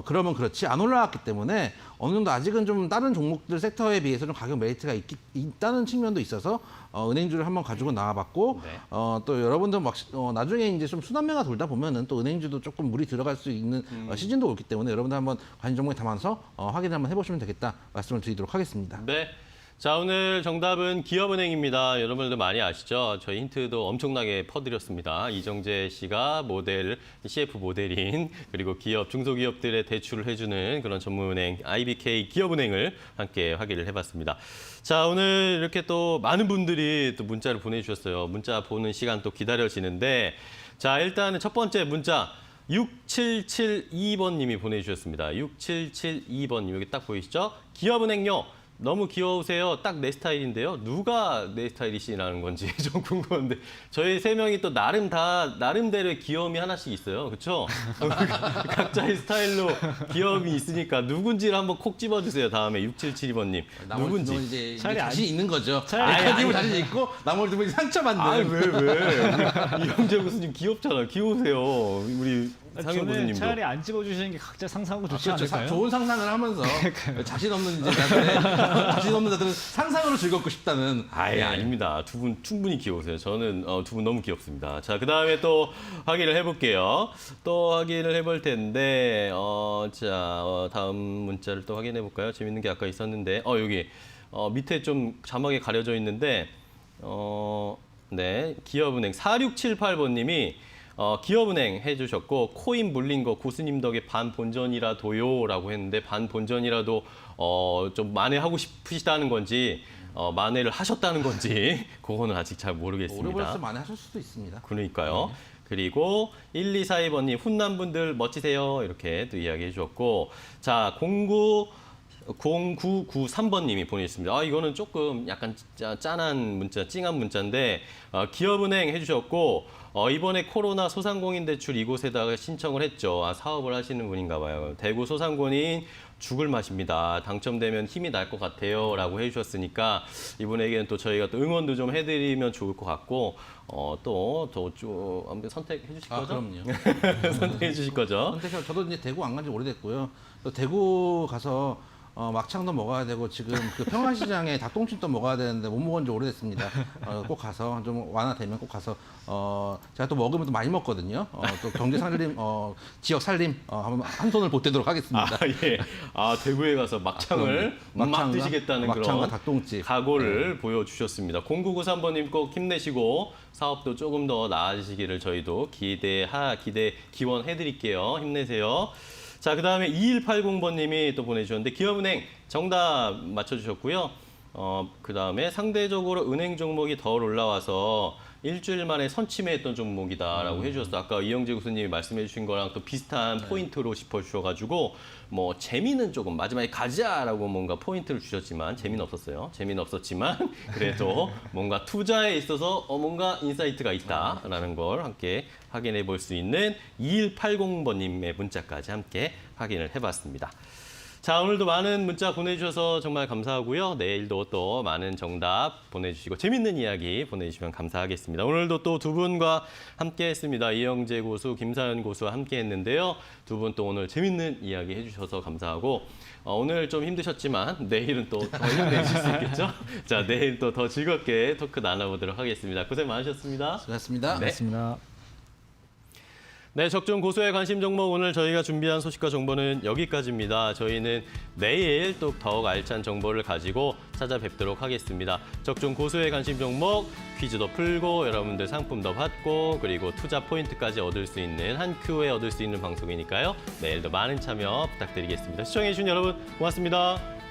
Speaker 2: 그러면 그렇지 안 올라왔기 때문에 어느 정도 아직은 좀 다른 종목들 섹터에 비해서 좀 가격 메리트가 있다는 측면도 있어서 은행주를 한번 가지고 나와봤고
Speaker 1: 네.
Speaker 2: 또 여러분들 막 나중에 이제 좀 순환매가 돌다 보면은 또 은행주도 조금 물이 들어갈 수 있는 시즌도 오기 때문에 여러분들 한번 관심 종목에 담아서 확인 한번 해보시면 되겠다 말씀을 드리도록 하겠습니다.
Speaker 1: 네. 자, 오늘 정답은 기업은행입니다. 여러분들도 많이 아시죠? 저희 힌트도 엄청나게 퍼드렸습니다. 이정재 씨가 CF 모델인 그리고 기업, 중소기업들의 대출을 해주는 그런 전문은행 IBK 기업은행을 함께 확인을 해봤습니다. 자, 오늘 이렇게 또 많은 분들이 또 문자를 보내주셨어요. 문자 보는 시간 또 기다려지는데 자, 일단은 첫 번째 문자 6772번님이 보내주셨습니다. 6772번님 여기 딱 보이시죠? 기업은행요. 너무 귀여우세요. 딱 내 스타일인데요. 누가 내 스타일이시라는 건지 좀 궁금한데 저희 세 명이 또 나름대로의 귀여움이 하나씩 있어요. 그렇죠? 각자의 스타일로 귀여움이 있으니까 누군지를 한번 콕 집어주세요. 다음에 6772번님. 누군지.
Speaker 2: 이제
Speaker 3: 차라리
Speaker 2: 자신 있는 거죠.
Speaker 3: 차라리
Speaker 2: 아니, 자신 있고 나머지 두 분이 상처받는.
Speaker 1: 왜? 이영재 교수님 귀엽잖아요. 귀여우세요. 우리 상윤
Speaker 3: 저는
Speaker 1: 교수님도.
Speaker 3: 차라리 안 집어주시는 게 각자 상상하고 좋지
Speaker 2: 그렇죠.
Speaker 3: 않을까요?
Speaker 2: 좋은 상상을 하면서 자신 없는 자들은 상상으로 즐겁고 싶다는.
Speaker 1: 아예 아닙니다. 두 분 충분히 귀여우세요. 저는 두 분 너무 귀엽습니다. 자, 그 다음에 또 확인을 해볼게요. 또 확인을 해볼 텐데, 다음 문자를 또 확인해 볼까요? 재밌는 게 아까 있었는데, 여기 밑에 좀 자막에 가려져 있는데, 네, 기업은행 4678번님이 기업은행 해주셨고 코인 물린 거 고수님 덕에 반 본전이라도요라고 했는데 반 본전이라도 좀 만회하고 싶으시다는 건지 만회를 하셨다는 건지 그거는 아직 잘 모르겠습니다.
Speaker 2: 오래 벌써 많이 하실 수도 있습니다.
Speaker 1: 그러니까요. 그리고 1242번님 훈남 분들 멋지세요 이렇게 또 이야기해 주셨고 자 0993번님이 보내주셨습니다. 이거는 조금 약간 짠한 문자, 찡한 문자인데 기업은행 해주셨고 이번에 코로나 소상공인 대출 이곳에다가 신청을 했죠. 사업을 하시는 분인가 봐요. 대구 소상공인 죽을 맛입니다. 당첨되면 힘이 날 것 같아요. 라고 해주셨으니까 이분에게는 또 저희가 또 응원도 좀 해드리면 좋을 것 같고 아무튼 선택해 주실 거죠?
Speaker 2: 그럼요.
Speaker 1: 선택해 주실 거죠?
Speaker 2: 저도 이제 대구 안 간 지 오래됐고요. 또 대구 가서 막창도 먹어야 되고 지금 그 평안시장에 닭똥집도 먹어야 되는데 못 먹은 지 오래됐습니다. 꼭 가서 좀 완화되면 꼭 가서 제가 또 먹으면 또 많이 먹거든요. 또 경제 살림, 지역 살림 한 손을 보태도록 하겠습니다.
Speaker 1: 예. 대구에 가서 막창을 막 드시겠다는
Speaker 2: 막창과
Speaker 1: 그런
Speaker 2: 닭똥집
Speaker 1: 각오를 보여주셨습니다. 0993번님 꼭 힘내시고 사업도 조금 더 나아지시기를 저희도 기원해드릴게요. 힘내세요. 자, 그 다음에 2180번님이 또 보내주셨는데 기업은행 정답 맞춰주셨고요. 그 다음에 상대적으로 은행 종목이 덜 올라와서 일주일 만에 선침해했던 종목이다라고 해주셨어요. 아까 이영재 교수님이 말씀해 주신 거랑 또 비슷한 포인트로 짚어주셔가지고 뭐 재미는 조금 마지막에 가자라고 뭔가 포인트를 주셨지만 재미는 없었어요. 재미는 없었지만 그래도 뭔가 투자에 있어서 뭔가 인사이트가 있다라는 걸 함께 확인해 볼 수 있는 2180번님의 문자까지 함께 확인을 해봤습니다. 자, 오늘도 많은 문자 보내주셔서 정말 감사하고요. 내일도 또 많은 정답 보내주시고 재밌는 이야기 보내주시면 감사하겠습니다. 오늘도 또 두 분과 함께 했습니다. 이영재 고수, 김사연 고수와 함께 했는데요. 두 분 또 오늘 재밌는 이야기 해주셔서 감사하고 오늘 좀 힘드셨지만 내일은 또 더 힘내실 수 있겠죠? 자, 내일 또 더 즐겁게 토크 나눠보도록 하겠습니다. 고생 많으셨습니다.
Speaker 2: 수고하셨습니다.
Speaker 3: 맞습니다.
Speaker 1: 네, 적중 고수의 관심 종목 오늘 저희가 준비한 소식과 정보는 여기까지입니다. 저희는 내일 또 더욱 알찬 정보를 가지고 찾아뵙도록 하겠습니다. 적중 고수의 관심 종목 퀴즈도 풀고 여러분들 상품도 받고 그리고 투자 포인트까지 얻을 수 있는 한 큐에 얻을 수 있는 방송이니까요. 내일도 많은 참여 부탁드리겠습니다. 시청해주신 여러분 고맙습니다.